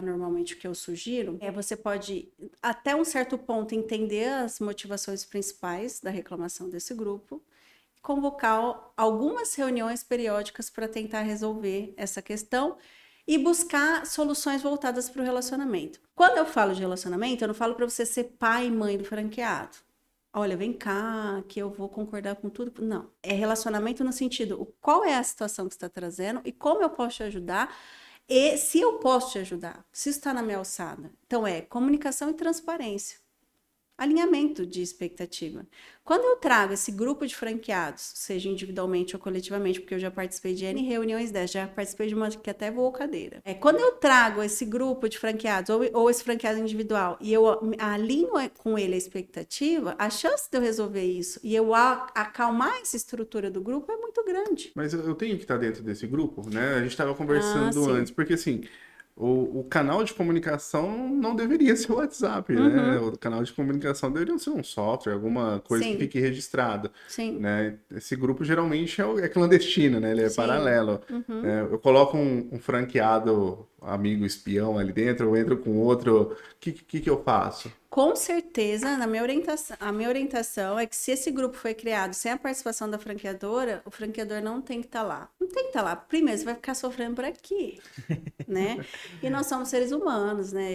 normalmente o que eu sugiro, você pode, até um certo ponto, entender as motivações principais da reclamação desse grupo, convocar algumas reuniões periódicas para tentar resolver essa questão e buscar soluções voltadas para o relacionamento. Quando eu falo de relacionamento, eu não falo para você ser pai e mãe do franqueado. Olha, vem cá, que eu vou concordar com tudo. Não. É relacionamento no sentido, qual é a situação que você está trazendo e como eu posso te ajudar e se eu posso te ajudar, se isso está na minha alçada. Então, comunicação e transparência. Alinhamento de expectativa. Quando eu trago esse grupo de franqueados, seja individualmente ou coletivamente, porque eu já participei de N reuniões dessas, já participei de uma que até voou cadeira. Quando eu trago esse grupo de franqueados, ou esse franqueado individual, e eu alinho com ele a expectativa, a chance de eu resolver isso e eu acalmar essa estrutura do grupo é muito grande. Mas eu tenho que estar dentro desse grupo, né? A gente estava conversando antes, porque assim, o canal de comunicação não deveria ser o WhatsApp, né? O canal de comunicação deveria ser um software, alguma coisa que fique registrado. Sim. Né? Esse grupo geralmente é clandestino, né? Ele é paralelo. Eu coloco um franqueado amigo espião ali dentro, eu entro com outro, o que eu faço? Com certeza, a minha orientação é que se esse grupo foi criado sem a participação da franqueadora, o franqueador não tem que estar lá. Não tem que estar lá. Primeiro, você vai ficar sofrendo por aqui, né? E nós somos seres humanos, né?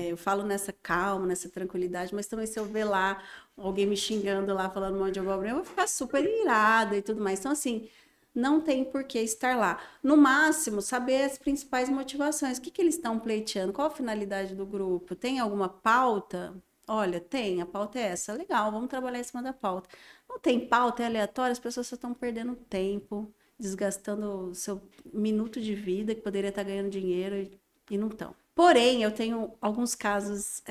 Eu falo nessa calma, nessa tranquilidade, mas também se eu ver lá alguém me xingando lá, falando um monte de abobrinha, eu vou ficar super irada e tudo mais. Então, assim, não tem por que estar lá. No máximo, saber as principais motivações. O que eles estão pleiteando? Qual a finalidade do grupo? Tem alguma pauta? Olha, tem, a pauta é essa. Legal, vamos trabalhar em cima da pauta. Não tem pauta, é aleatório, as pessoas só estão perdendo tempo, desgastando o seu minuto de vida, que poderia estar ganhando dinheiro e não estão. Porém, eu tenho alguns casos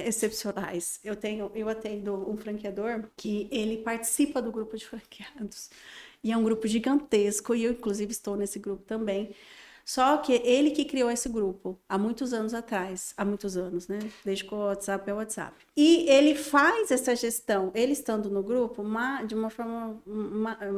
excepcionais. Eu atendo um franqueador que ele participa do grupo de franqueados. E é um grupo gigantesco, e eu, inclusive, estou nesse grupo também. Só que ele que criou esse grupo há muitos anos atrás. Há muitos anos, né? Desde que o WhatsApp é o WhatsApp. E ele faz essa gestão, ele estando no grupo, de uma forma...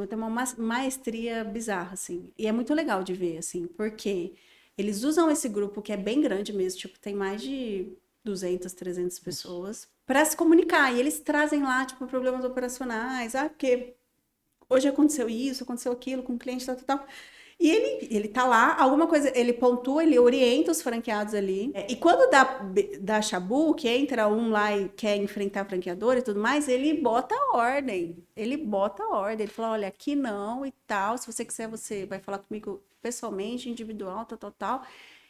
tem uma maestria bizarra, assim. E é muito legal de ver, assim, porque eles usam esse grupo, que é bem grande mesmo, tipo, tem mais de 200, 300 pessoas, para se comunicar. E eles trazem lá, tipo, problemas operacionais. Porque... hoje aconteceu isso, aconteceu aquilo com o cliente, tal. E ele tá lá, alguma coisa, ele pontua, ele orienta os franqueados ali. E quando dá chabu, que entra um lá e quer enfrentar a franqueadora e tudo mais, ele bota a ordem. Ele fala, olha, aqui não e tal. Se você quiser, você vai falar comigo pessoalmente, individual, tal.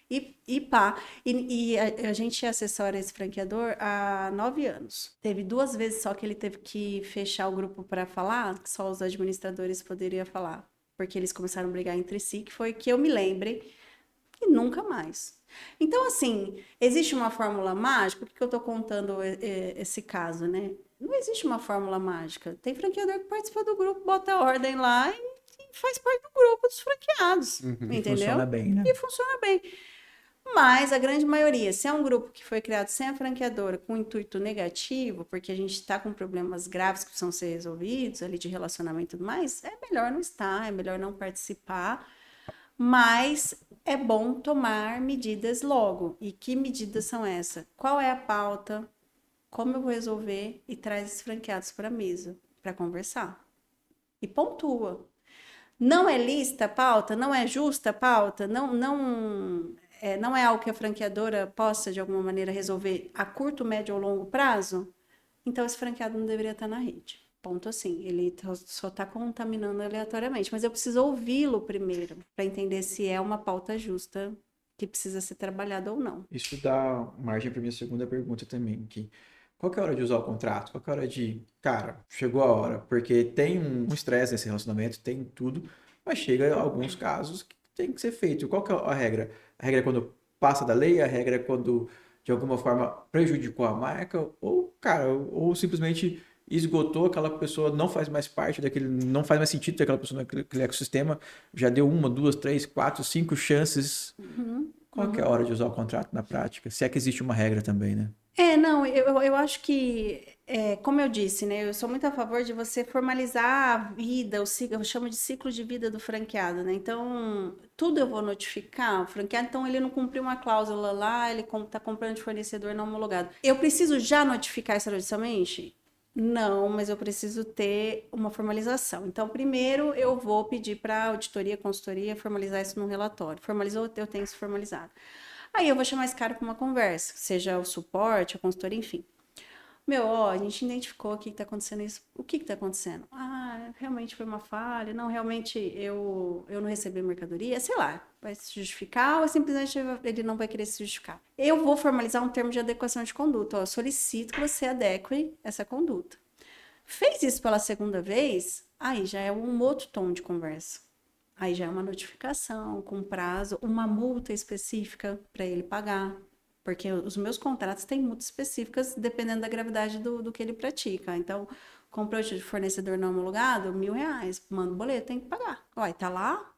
E pá. E a gente assessora esse franqueador há 9 anos. Teve 2 vezes só que ele teve que fechar o grupo para falar, que só os administradores poderiam falar, porque eles começaram a brigar entre si, que foi que eu me lembre, e nunca mais. Então, assim, existe uma fórmula mágica? Por que eu tô contando esse caso, né? Não existe uma fórmula mágica. Tem franqueador que participa do grupo, bota a ordem lá e faz parte do grupo dos franqueados, entendeu? E funciona bem, né? E funciona bem. Mas a grande maioria, se é um grupo que foi criado sem a franqueadora, com intuito negativo, porque a gente está com problemas graves que precisam ser resolvidos, ali de relacionamento e tudo mais, é melhor não estar, é melhor não participar, mas é bom tomar medidas logo. E que medidas são essas? Qual é a pauta? Como eu vou resolver? E traz esses franqueados para a mesa, para conversar. E pontua. Não é lista a pauta? Não é justa a pauta? Não é algo que a franqueadora possa, de alguma maneira, resolver a curto, médio ou longo prazo? Então, esse franqueado não deveria estar na rede. Ponto assim. Ele só está contaminando aleatoriamente. Mas eu preciso ouvi-lo primeiro, para entender se é uma pauta justa que precisa ser trabalhada ou não. Isso dá margem para minha segunda pergunta também, que qual que é a hora de usar o contrato? Qual que é a hora de, cara, chegou a hora? Porque tem um estresse nesse relacionamento, tem tudo, mas chega alguns casos que tem que ser feito. Qual que é a regra? A regra é quando passa da lei, a regra é quando de alguma forma prejudicou a marca, ou, cara, ou simplesmente esgotou, aquela pessoa não faz mais parte daquele, não faz mais sentido ter aquela pessoa naquele ecossistema, já deu uma, duas, três, quatro, cinco chances. Qual que é a hora de usar o contrato na prática? Se é que existe uma regra também, né? Não, eu acho que, como eu disse, né, eu sou muito a favor de você formalizar a vida, o ciclo, eu chamo de ciclo de vida do franqueado, né? Então, tudo eu vou notificar o franqueado, então ele não cumpriu uma cláusula lá, ele está comprando de fornecedor não homologado. Eu preciso já notificar extrajudicialmente? Não, mas eu preciso ter uma formalização. Então, primeiro eu vou pedir para a auditoria, consultoria formalizar isso num relatório. Formalizou, eu tenho isso formalizado. Aí eu vou chamar esse cara para uma conversa, seja o suporte, a consultoria, enfim. Meu, ó, a gente identificou aqui que tá acontecendo isso. O que tá acontecendo? Ah, realmente foi uma falha. Não, realmente eu não recebi mercadoria. Sei lá, vai se justificar ou simplesmente ele não vai querer se justificar. Eu vou formalizar um termo de adequação de conduta. Ó, eu solicito que você adeque essa conduta. Fez isso pela segunda vez, aí já é um outro tom de conversa. Aí já é uma notificação com prazo, uma multa específica para ele pagar. Porque os meus contratos têm multas específicas dependendo da gravidade do que ele pratica. Então, comprou de fornecedor não homologado, R$1.000, manda o boleto, tem que pagar. Olha, tá lá,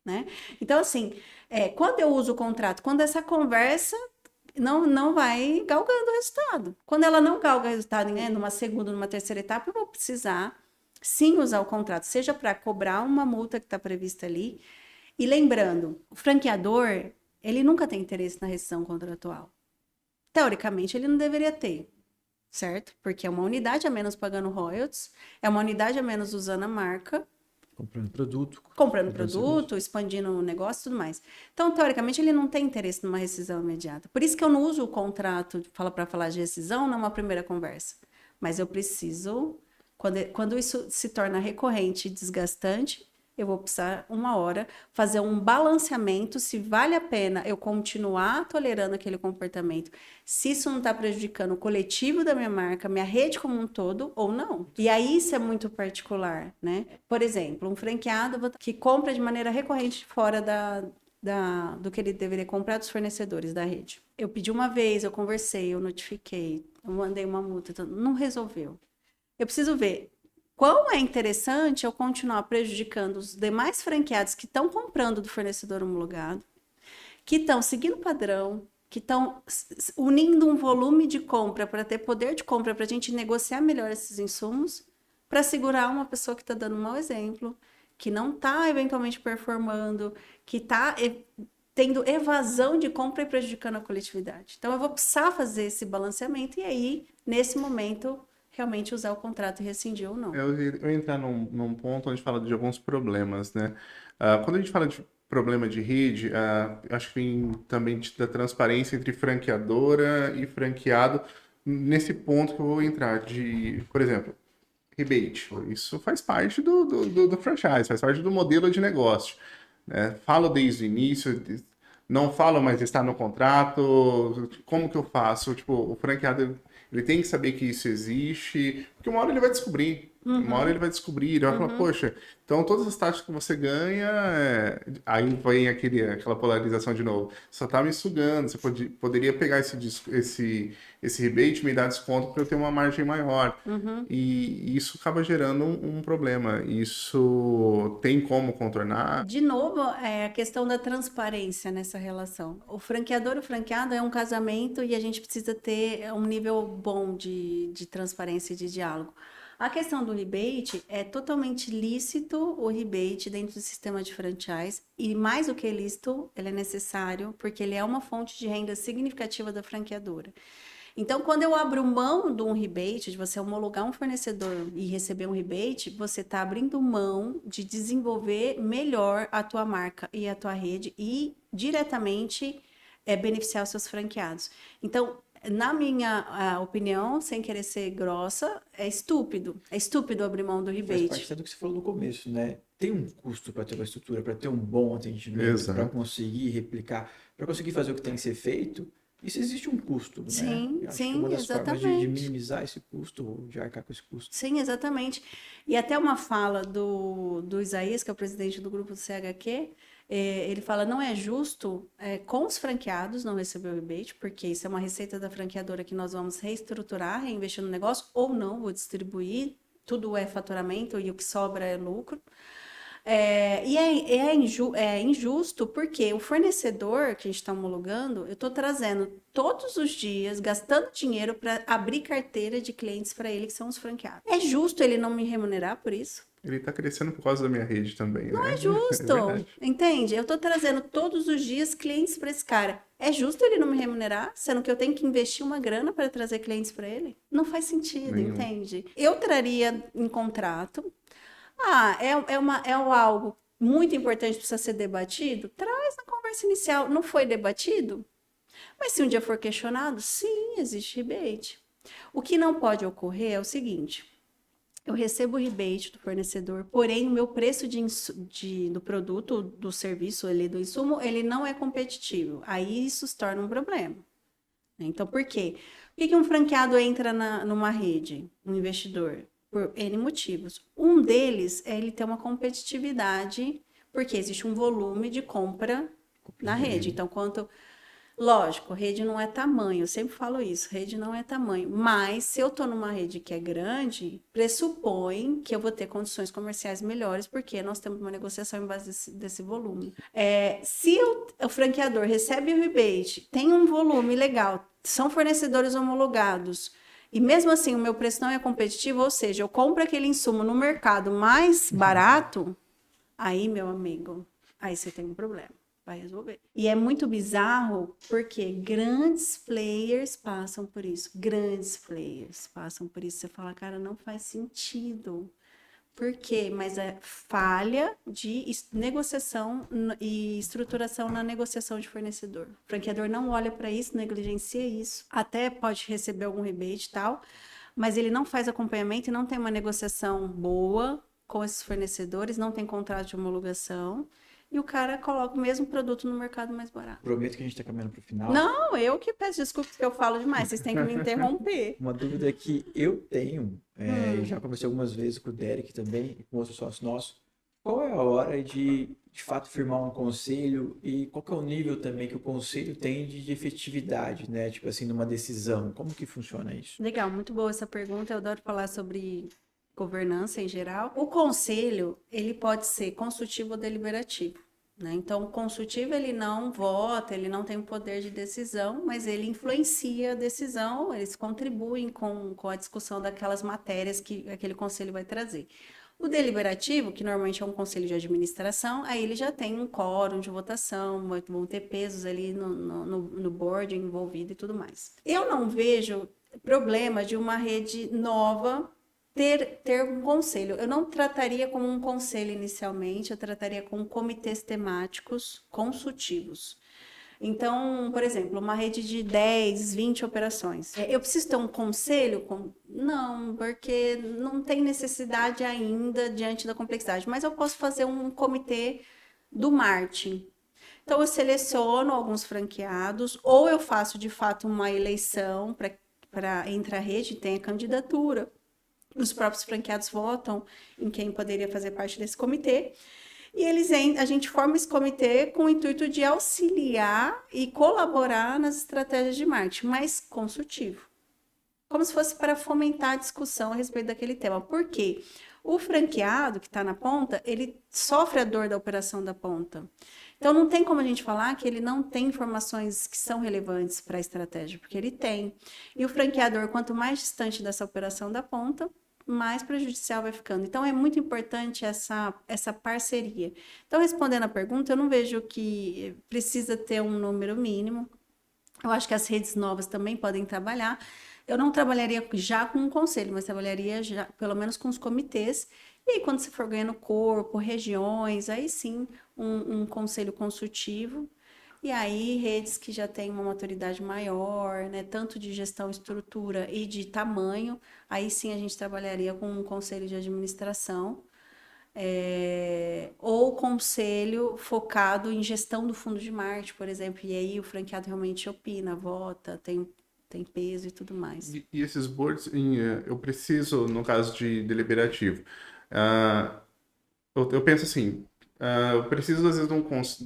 né? Então, assim, quando eu uso o contrato, quando essa conversa não vai galgando o resultado. Quando ela não galga o resultado, né, numa segunda, numa terceira etapa, eu vou precisar sim usar o contrato, seja para cobrar uma multa que está prevista ali. E lembrando, o franqueador, ele nunca tem interesse na rescisão contratual. Teoricamente, ele não deveria ter, certo? Porque é uma unidade a menos pagando royalties, é uma unidade a menos usando a marca, comprando produto, expandindo o negócio e tudo mais. Então, teoricamente, ele não tem interesse numa rescisão imediata. Por isso que eu não uso o contrato para falar de rescisão numa primeira conversa. Mas eu preciso, quando isso se torna recorrente e desgastante, eu vou precisar uma hora fazer um balanceamento se vale a pena eu continuar tolerando aquele comportamento, se isso não está prejudicando o coletivo da minha marca, minha rede como um todo ou não. E aí isso é muito particular, né? Por exemplo, um franqueado que compra de maneira recorrente fora do que ele deveria comprar dos fornecedores da rede. Eu pedi uma vez, eu conversei, eu notifiquei, eu mandei uma multa, não resolveu. Eu preciso ver quão é interessante eu continuar prejudicando os demais franqueados que estão comprando do fornecedor homologado, que estão seguindo o padrão, que estão unindo um volume de compra para ter poder de compra para a gente negociar melhor esses insumos, para segurar uma pessoa que está dando um mau exemplo, que não está eventualmente performando, que está tendo evasão de compra e prejudicando a coletividade. Então, eu vou precisar fazer esse balanceamento e aí, nesse momento, realmente usar o contrato e rescindir ou não. Eu ia entrar num ponto onde fala de alguns problemas, né? Quando a gente fala de problema de rede, acho que vem também da transparência entre franqueadora e franqueado. Nesse ponto que eu vou entrar, por exemplo, rebate. Isso faz parte do franchise, faz parte do modelo de negócio, né? Falo desde o início, não falo, mas está no contrato. Como que eu faço? Tipo, o franqueado ele tem que saber que isso existe, porque uma hora ele vai descobrir. Uma hora ele vai descobrir, ele vai falar, poxa, então todas as taxas que você ganha, aí vem aquela polarização de novo. Só tá me sugando, você poderia pegar esse rebate e me dar desconto para eu ter uma margem maior. E isso acaba gerando um problema. Isso tem como contornar? De novo, a questão da transparência nessa relação. O franqueador e o franqueado é um casamento e a gente precisa ter um nível bom de transparência e de diálogo. A questão do rebate é totalmente lícito o rebate dentro do sistema de franchise e mais do que lícito, ele é necessário porque ele é uma fonte de renda significativa da franqueadora. Então, quando eu abro mão de um rebate, de você homologar um fornecedor e receber um rebate, você está abrindo mão de desenvolver melhor a tua marca e a tua rede e diretamente beneficiar os seus franqueados. Então, na minha opinião, sem querer ser grossa, é estúpido. É estúpido abrir mão do rebate. Faz parte do que você falou no começo, né? Tem um custo para ter uma estrutura, para ter um bom atendimento, para conseguir replicar, para conseguir fazer o que tem que ser feito. Isso existe um custo, né? Sim, Eu acho que sim, uma das formas de exatamente. minimizar esse custo, ou de arcar com esse custo. Sim, exatamente. E até uma fala do Isaías, que é o presidente do grupo do CHQ, ele fala, não é justo com os franqueados não receber o rebate, porque isso é uma receita da franqueadora que nós vamos reestruturar, reinvestir no negócio, ou não, vou distribuir, tudo é faturamento e o que sobra é lucro. É injusto porque o fornecedor que a gente está homologando, eu estou trazendo todos os dias, gastando dinheiro para abrir carteira de clientes para ele, que são os franqueados. É justo ele não me remunerar por isso? Ele tá crescendo por causa da minha rede também, Não né? é É justo, verdade. entende? Eu estou trazendo todos os dias clientes para esse cara. É justo ele não me remunerar, sendo que eu tenho que investir uma grana para trazer clientes para ele? Não faz sentido, Nenhum. entende? Eu traria em contrato. É algo muito importante, precisa ser debatido? Traz na conversa inicial. Não foi debatido? Mas se um dia for questionado, sim, existe rebate. O que não pode ocorrer é o seguinte: eu recebo o rebate do fornecedor, porém o meu preço do produto, do serviço, do insumo, ele não é competitivo. Aí isso se torna um problema. Então, por quê? Por que um franqueado entra numa rede, um investidor? Por N motivos. Um deles é ele ter uma competitividade, porque existe um volume de compra na rede. Então, lógico, rede não é tamanho, eu sempre falo isso, rede não é tamanho. Mas se eu estou numa rede que é grande, pressupõe que eu vou ter condições comerciais melhores, porque nós temos uma negociação em base desse volume. Se o franqueador recebe o rebate, tem um volume legal, são fornecedores homologados, e mesmo assim o meu preço não é competitivo, ou seja, eu compro aquele insumo no mercado mais barato, aí, meu amigo, aí você tem um problema. Vai resolver. E é muito bizarro porque grandes players passam por isso. Grandes players passam por isso. Você fala, cara, não faz sentido. Por quê? Mas é falha de negociação e estruturação na negociação de fornecedor. O franqueador não olha para isso, negligencia isso. Até pode receber algum rebate e tal, mas ele não faz acompanhamento e não tem uma negociação boa com esses fornecedores, não tem contrato de homologação. E o cara coloca o mesmo produto no mercado mais barato. Prometo que a gente está caminhando para o final. Não, eu que peço desculpas que eu falo demais, vocês têm que me interromper. Uma dúvida que eu tenho, e já conversei algumas vezes com o Derek também, e com outros sócios nossos, qual é a hora de fato, firmar um conselho e qual que é o nível também que o conselho tem de efetividade, né? Tipo assim, numa decisão, como que funciona isso? Legal, muito boa essa pergunta, eu adoro falar sobre governança em geral. O conselho, ele pode ser consultivo ou deliberativo, né? Então, o consultivo, ele não vota, ele não tem o poder de decisão, mas ele influencia a decisão, eles contribuem com a discussão daquelas matérias que aquele conselho vai trazer. O deliberativo, que normalmente é um conselho de administração, aí ele já tem um quórum de votação, vão ter pesos ali no board envolvido e tudo mais. Eu não vejo problema de uma rede nova ter um conselho. Eu não trataria como um conselho inicialmente, eu trataria como comitês temáticos consultivos. Então, por exemplo, uma rede de 10, 20 operações. Eu preciso ter um conselho? Não, porque não tem necessidade ainda diante da complexidade. Mas eu posso fazer um comitê do marketing. Então, eu seleciono alguns franqueados, ou eu faço, de fato, uma eleição para entre a rede, tem a candidatura. Os próprios franqueados votam em quem poderia fazer parte desse comitê. E a gente forma esse comitê com o intuito de auxiliar e colaborar nas estratégias de marketing, mas consultivo. Como se fosse para fomentar a discussão a respeito daquele tema. Por quê? O franqueado que está na ponta, ele sofre a dor da operação da ponta. Então, não tem como a gente falar que ele não tem informações que são relevantes para a estratégia, porque ele tem. E o franqueador, quanto mais distante dessa operação da ponta, mais prejudicial vai ficando. Então, é muito importante essa parceria. Então, respondendo a pergunta, eu não vejo que precisa ter um número mínimo. Eu acho que as redes novas também podem trabalhar. Eu não trabalharia já com um conselho, mas trabalharia já, pelo menos com os comitês. E aí, quando você for ganhando corpo, regiões, aí sim, um conselho consultivo. E aí, redes que já têm uma maturidade maior, né, tanto de gestão, estrutura e de tamanho, aí sim a gente trabalharia com um conselho de administração. ou conselho focado em gestão do fundo de marketing, por exemplo, e aí o franqueado realmente opina, vota, tem peso e tudo mais. E esses boards, eu preciso, no caso de deliberativo, ah, eu penso assim, eu preciso às vezes de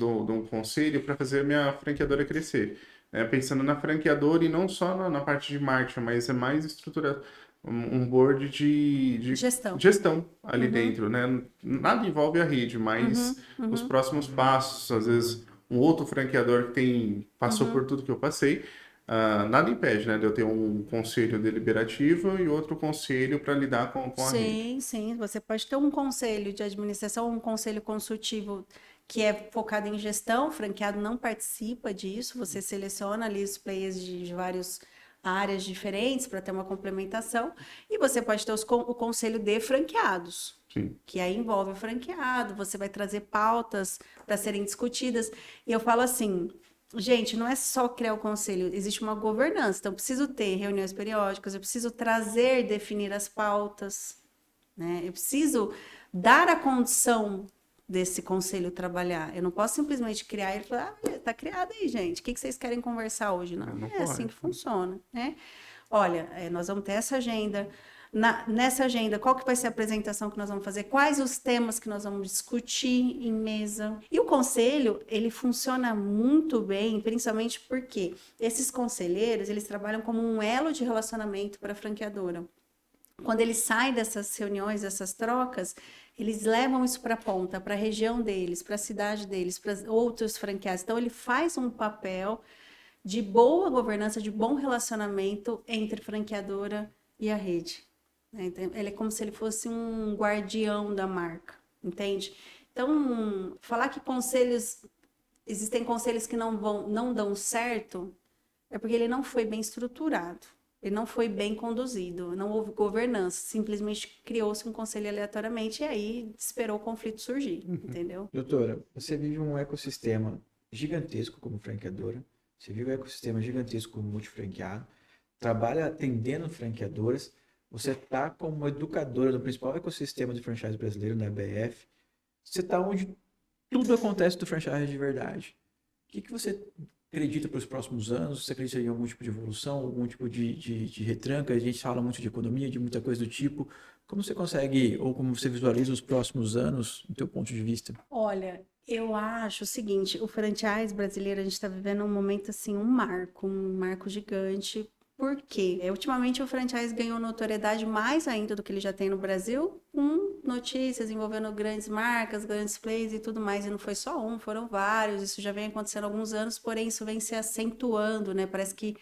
um conselho para fazer a minha franqueadora crescer, né? Pensando na franqueadora e não só na parte de marketing, mas é mais estrutura, um board de Gestão. gestão ali dentro, né? Nada envolve a rede, mas os próximos passos, às vezes um outro franqueador que passou por tudo que eu passei, nada impede, né, de eu ter um conselho deliberativo e outro conselho para lidar com a rede. Sim, sim. Você pode ter um conselho de administração, um conselho consultivo que é focado em gestão, o franqueado não participa disso, você seleciona ali os players de várias áreas diferentes para ter uma complementação, e você pode ter o conselho de franqueados, Sim. que aí envolve o franqueado, você vai trazer pautas para serem discutidas, e eu falo assim, gente, não é só criar o conselho, existe uma governança, então eu preciso ter reuniões periódicas, eu preciso trazer, definir as pautas, né? Eu preciso dar a condição desse conselho trabalhar. Eu não posso simplesmente criar e falar, tá criado aí, gente, o que vocês querem conversar hoje? Não, Não é assim pode. que funciona, né? Olha, nós vamos ter essa agenda. Nessa agenda, qual que vai ser a apresentação que nós vamos fazer? Quais os temas que nós vamos discutir em mesa? E o conselho, ele funciona muito bem, principalmente porque esses conselheiros, eles trabalham como um elo de relacionamento para a franqueadora. Quando eles saem dessas reuniões, dessas trocas, eles levam isso para a ponta, para a região deles, para a cidade deles, para outros franqueados. Então, ele faz um papel de boa governança, de bom relacionamento entre a franqueadora e a rede. Então, ele é como se ele fosse um guardião da marca, entende? Então, falar que existem conselhos que não dão certo, é porque ele não foi bem estruturado. Ele não foi bem conduzido, não houve governança, simplesmente criou-se um conselho aleatoriamente e aí esperou o conflito surgir, entendeu? Doutora, você vive um ecossistema gigantesco como franqueadora, você vive um ecossistema gigantesco como multifranqueado, trabalha atendendo franqueadoras, você está como educadora do principal ecossistema de franchise brasileiro, na BF, você está onde tudo acontece do franchise de verdade. O que você acredita para os próximos anos? Você acredita em algum tipo de evolução, algum tipo de retranca? A gente fala muito de economia, de muita coisa do tipo. Como você consegue, ou como você visualiza os próximos anos, do teu ponto de vista? Olha, eu acho o seguinte, o franchise brasileiro, a gente está vivendo um momento assim, um marco gigante. Por quê? Ultimamente o franchise ganhou notoriedade mais ainda do que ele já tem no Brasil, com notícias envolvendo grandes marcas, grandes players e tudo mais. E não foi só um, foram vários. Isso já vem acontecendo há alguns anos, porém isso vem se acentuando, né? Parece que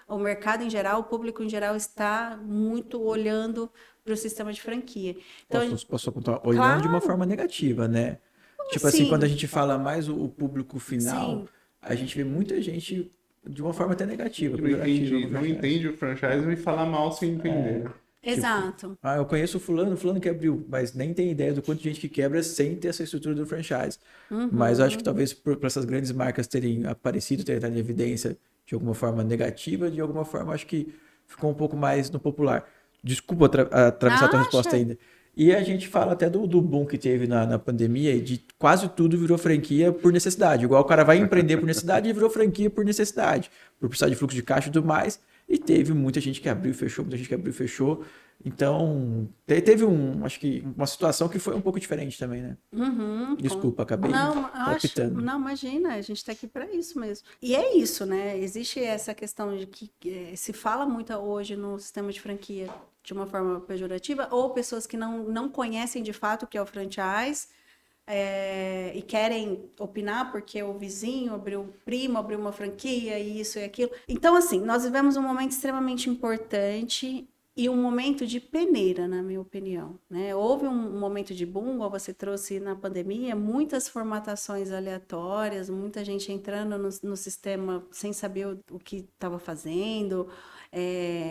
o mercado em geral, o público em geral está muito olhando para o sistema de franquia. Então, Posso contar, olhando de uma claro, forma negativa, né? Tipo assim, quando a sim, gente fala mais o público final, sim. a gente vê muita gente de uma forma até negativa, pejorativa no Não franchise. entende o franchise e falar mal sem entender. Né? Exato. Eu conheço fulano que abriu, mas nem tem ideia do quanto de gente que quebra sem ter essa estrutura do franchise. Mas eu acho que talvez por essas grandes marcas terem aparecido, terem estado em evidência de alguma forma negativa, de alguma forma acho que ficou um pouco mais no popular. Desculpa atravessar a tua resposta Acha? ainda. E a gente fala até do boom que teve na pandemia e de quase tudo virou franquia por necessidade. Igual o cara vai empreender por necessidade e virou franquia por necessidade, por precisar de fluxo de caixa e tudo mais. E teve muita gente que abriu e fechou, muita gente que abriu e fechou. Então, teve acho que uma situação que foi um pouco diferente também, né? Desculpa, acabei palpitando. Não, imagina, a gente está aqui para isso mesmo. E é isso, né? Existe essa questão de que se fala muito hoje no sistema de franquia de uma forma pejorativa, ou pessoas que não conhecem de fato o que é o franchise e querem opinar porque o vizinho abriu, o primo abriu uma franquia, isso e aquilo. Então, assim, nós vivemos um momento extremamente importante e um momento de peneira, na minha opinião, né? Houve um momento de boom, como você trouxe na pandemia, muitas formatações aleatórias, muita gente entrando no sistema sem saber o que estava fazendo.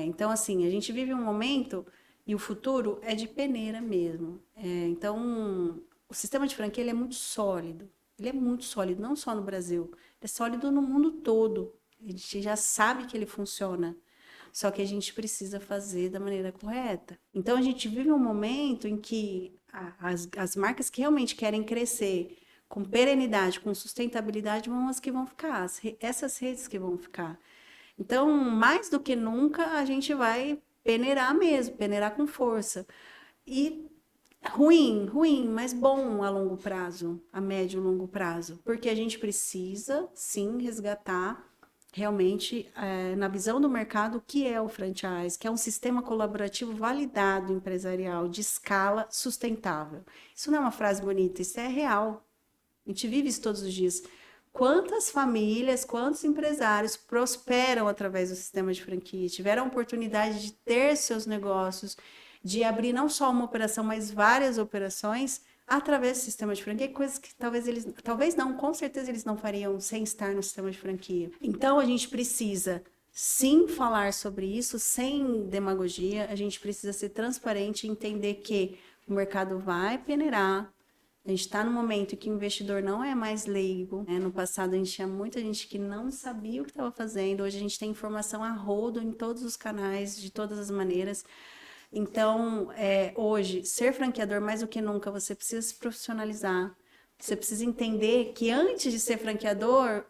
Então, assim, a gente vive um momento e o futuro é de peneira mesmo. Então, o sistema de franquia ele é muito sólido. Ele é muito sólido, não só no Brasil, ele é sólido no mundo todo. A gente já sabe que ele funciona. Só que a gente precisa fazer da maneira correta. Então, a gente vive um momento em que as marcas que realmente querem crescer com perenidade, com sustentabilidade, vão as que vão ficar, essas redes que vão ficar. Então, mais do que nunca, a gente vai peneirar mesmo, peneirar com força. E ruim, mas bom a longo prazo, a médio e longo prazo, porque a gente precisa, sim, resgatar realmente, na visão do mercado, o que é o franchise, que é um sistema colaborativo validado empresarial, de escala sustentável. Isso não é uma frase bonita, isso é real. A gente vive isso todos os dias. Quantas famílias, quantos empresários prosperam através do sistema de franquia, tiveram a oportunidade de ter seus negócios, de abrir não só uma operação, mas várias operações através do sistema de franquia, coisas que talvez não, com certeza eles não fariam sem estar no sistema de franquia. Então, a gente precisa, sim, falar sobre isso, sem demagogia, a gente precisa ser transparente e entender que o mercado vai peneirar. A gente está no momento em que o investidor não é mais leigo, né? No passado, a gente tinha muita gente que não sabia o que estava fazendo. Hoje, a gente tem informação a rodo em todos os canais, de todas as maneiras. Então, hoje, ser franqueador, mais do que nunca, você precisa se profissionalizar. Você precisa entender que antes de ser franqueador,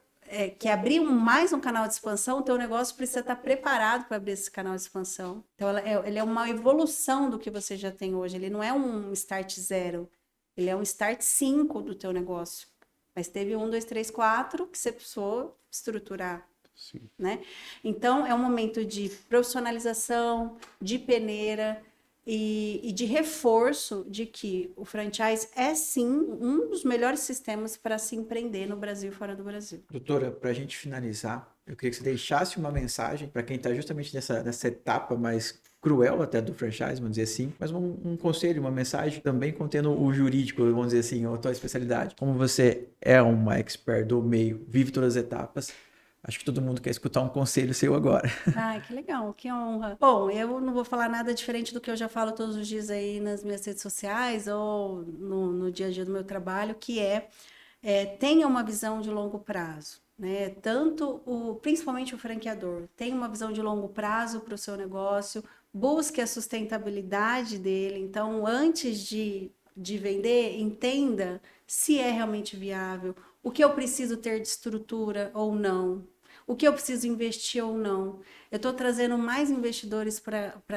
que abrir mais um canal de expansão, o teu negócio precisa estar preparado para abrir esse canal de expansão. Então, ele é uma evolução do que você já tem hoje. Ele não é um start 0. Ele é um start 5 do teu negócio. Mas teve 1, 2, 3, 4 que você precisou estruturar. Sim. Né? Então, é um momento de profissionalização, de peneira e de reforço de que o franchise é, sim, um dos melhores sistemas para se empreender no Brasil e fora do Brasil. Doutora, para a gente finalizar, eu queria que você deixasse uma mensagem para quem está justamente nessa etapa mais cruel até do franchise, vamos dizer assim, mas um conselho, uma mensagem também contendo o jurídico, vamos dizer assim, a tua especialidade. Como você é uma expert do meio, vive todas as etapas, acho que todo mundo quer escutar um conselho seu agora. Ai, que legal, que honra. Bom, eu não vou falar nada diferente do que eu já falo todos os dias aí nas minhas redes sociais ou no dia a dia do meu trabalho, que tenha uma visão de longo prazo, né? Principalmente o franqueador, tenha uma visão de longo prazo para o seu negócio, busque a sustentabilidade dele. Então, antes de vender, entenda se é realmente viável, o que eu preciso ter de estrutura ou não, o que eu preciso investir ou não. Eu estou trazendo mais investidores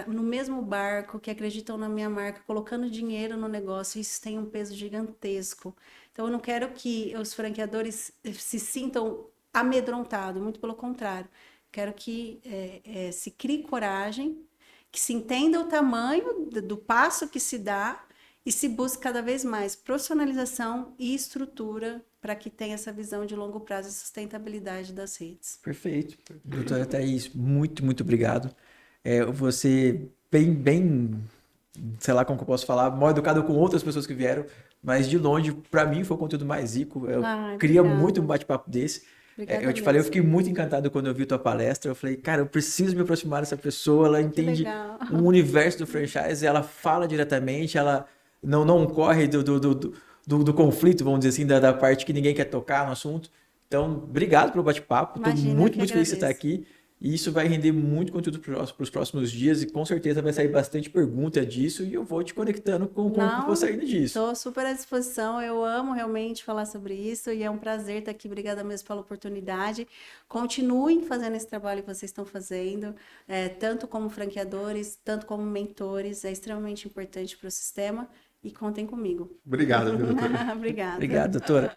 no mesmo barco, que acreditam na minha marca, colocando dinheiro no negócio, e isso tem um peso gigantesco. Então, eu não quero que os franqueadores se sintam amedrontados, muito pelo contrário. Quero que se crie coragem, que se entenda o tamanho do passo que se dá e se busque cada vez mais profissionalização e estrutura para que tenha essa visão de longo prazo e sustentabilidade das redes. Perfeito. Doutora Thaís, muito, muito obrigado. Você bem, sei lá como que eu posso falar, mal educado com outras pessoas que vieram, mas de longe, para mim, foi o conteúdo mais rico. Eu queria muito um bate-papo desse. Eu te falei, eu fiquei muito encantado quando eu vi tua palestra. Eu falei, cara, eu preciso me aproximar dessa pessoa. Ela entende o universo do franchise, ela fala diretamente, ela não corre do conflito, vamos dizer assim, da parte que ninguém quer tocar no assunto. Então, obrigado pelo bate-papo. Estou muito feliz de você estar aqui. E isso vai render muito conteúdo para os próximos dias e com certeza vai sair bastante pergunta disso e eu vou te conectando com o que for saindo disso. Estou super à disposição, eu amo realmente falar sobre isso e é um prazer estar aqui, obrigada mesmo pela oportunidade. Continuem fazendo esse trabalho que vocês estão fazendo, tanto como franqueadores, tanto como mentores, é extremamente importante para o sistema e contem comigo. Obrigado, doutora. Obrigada. Obrigado, doutora.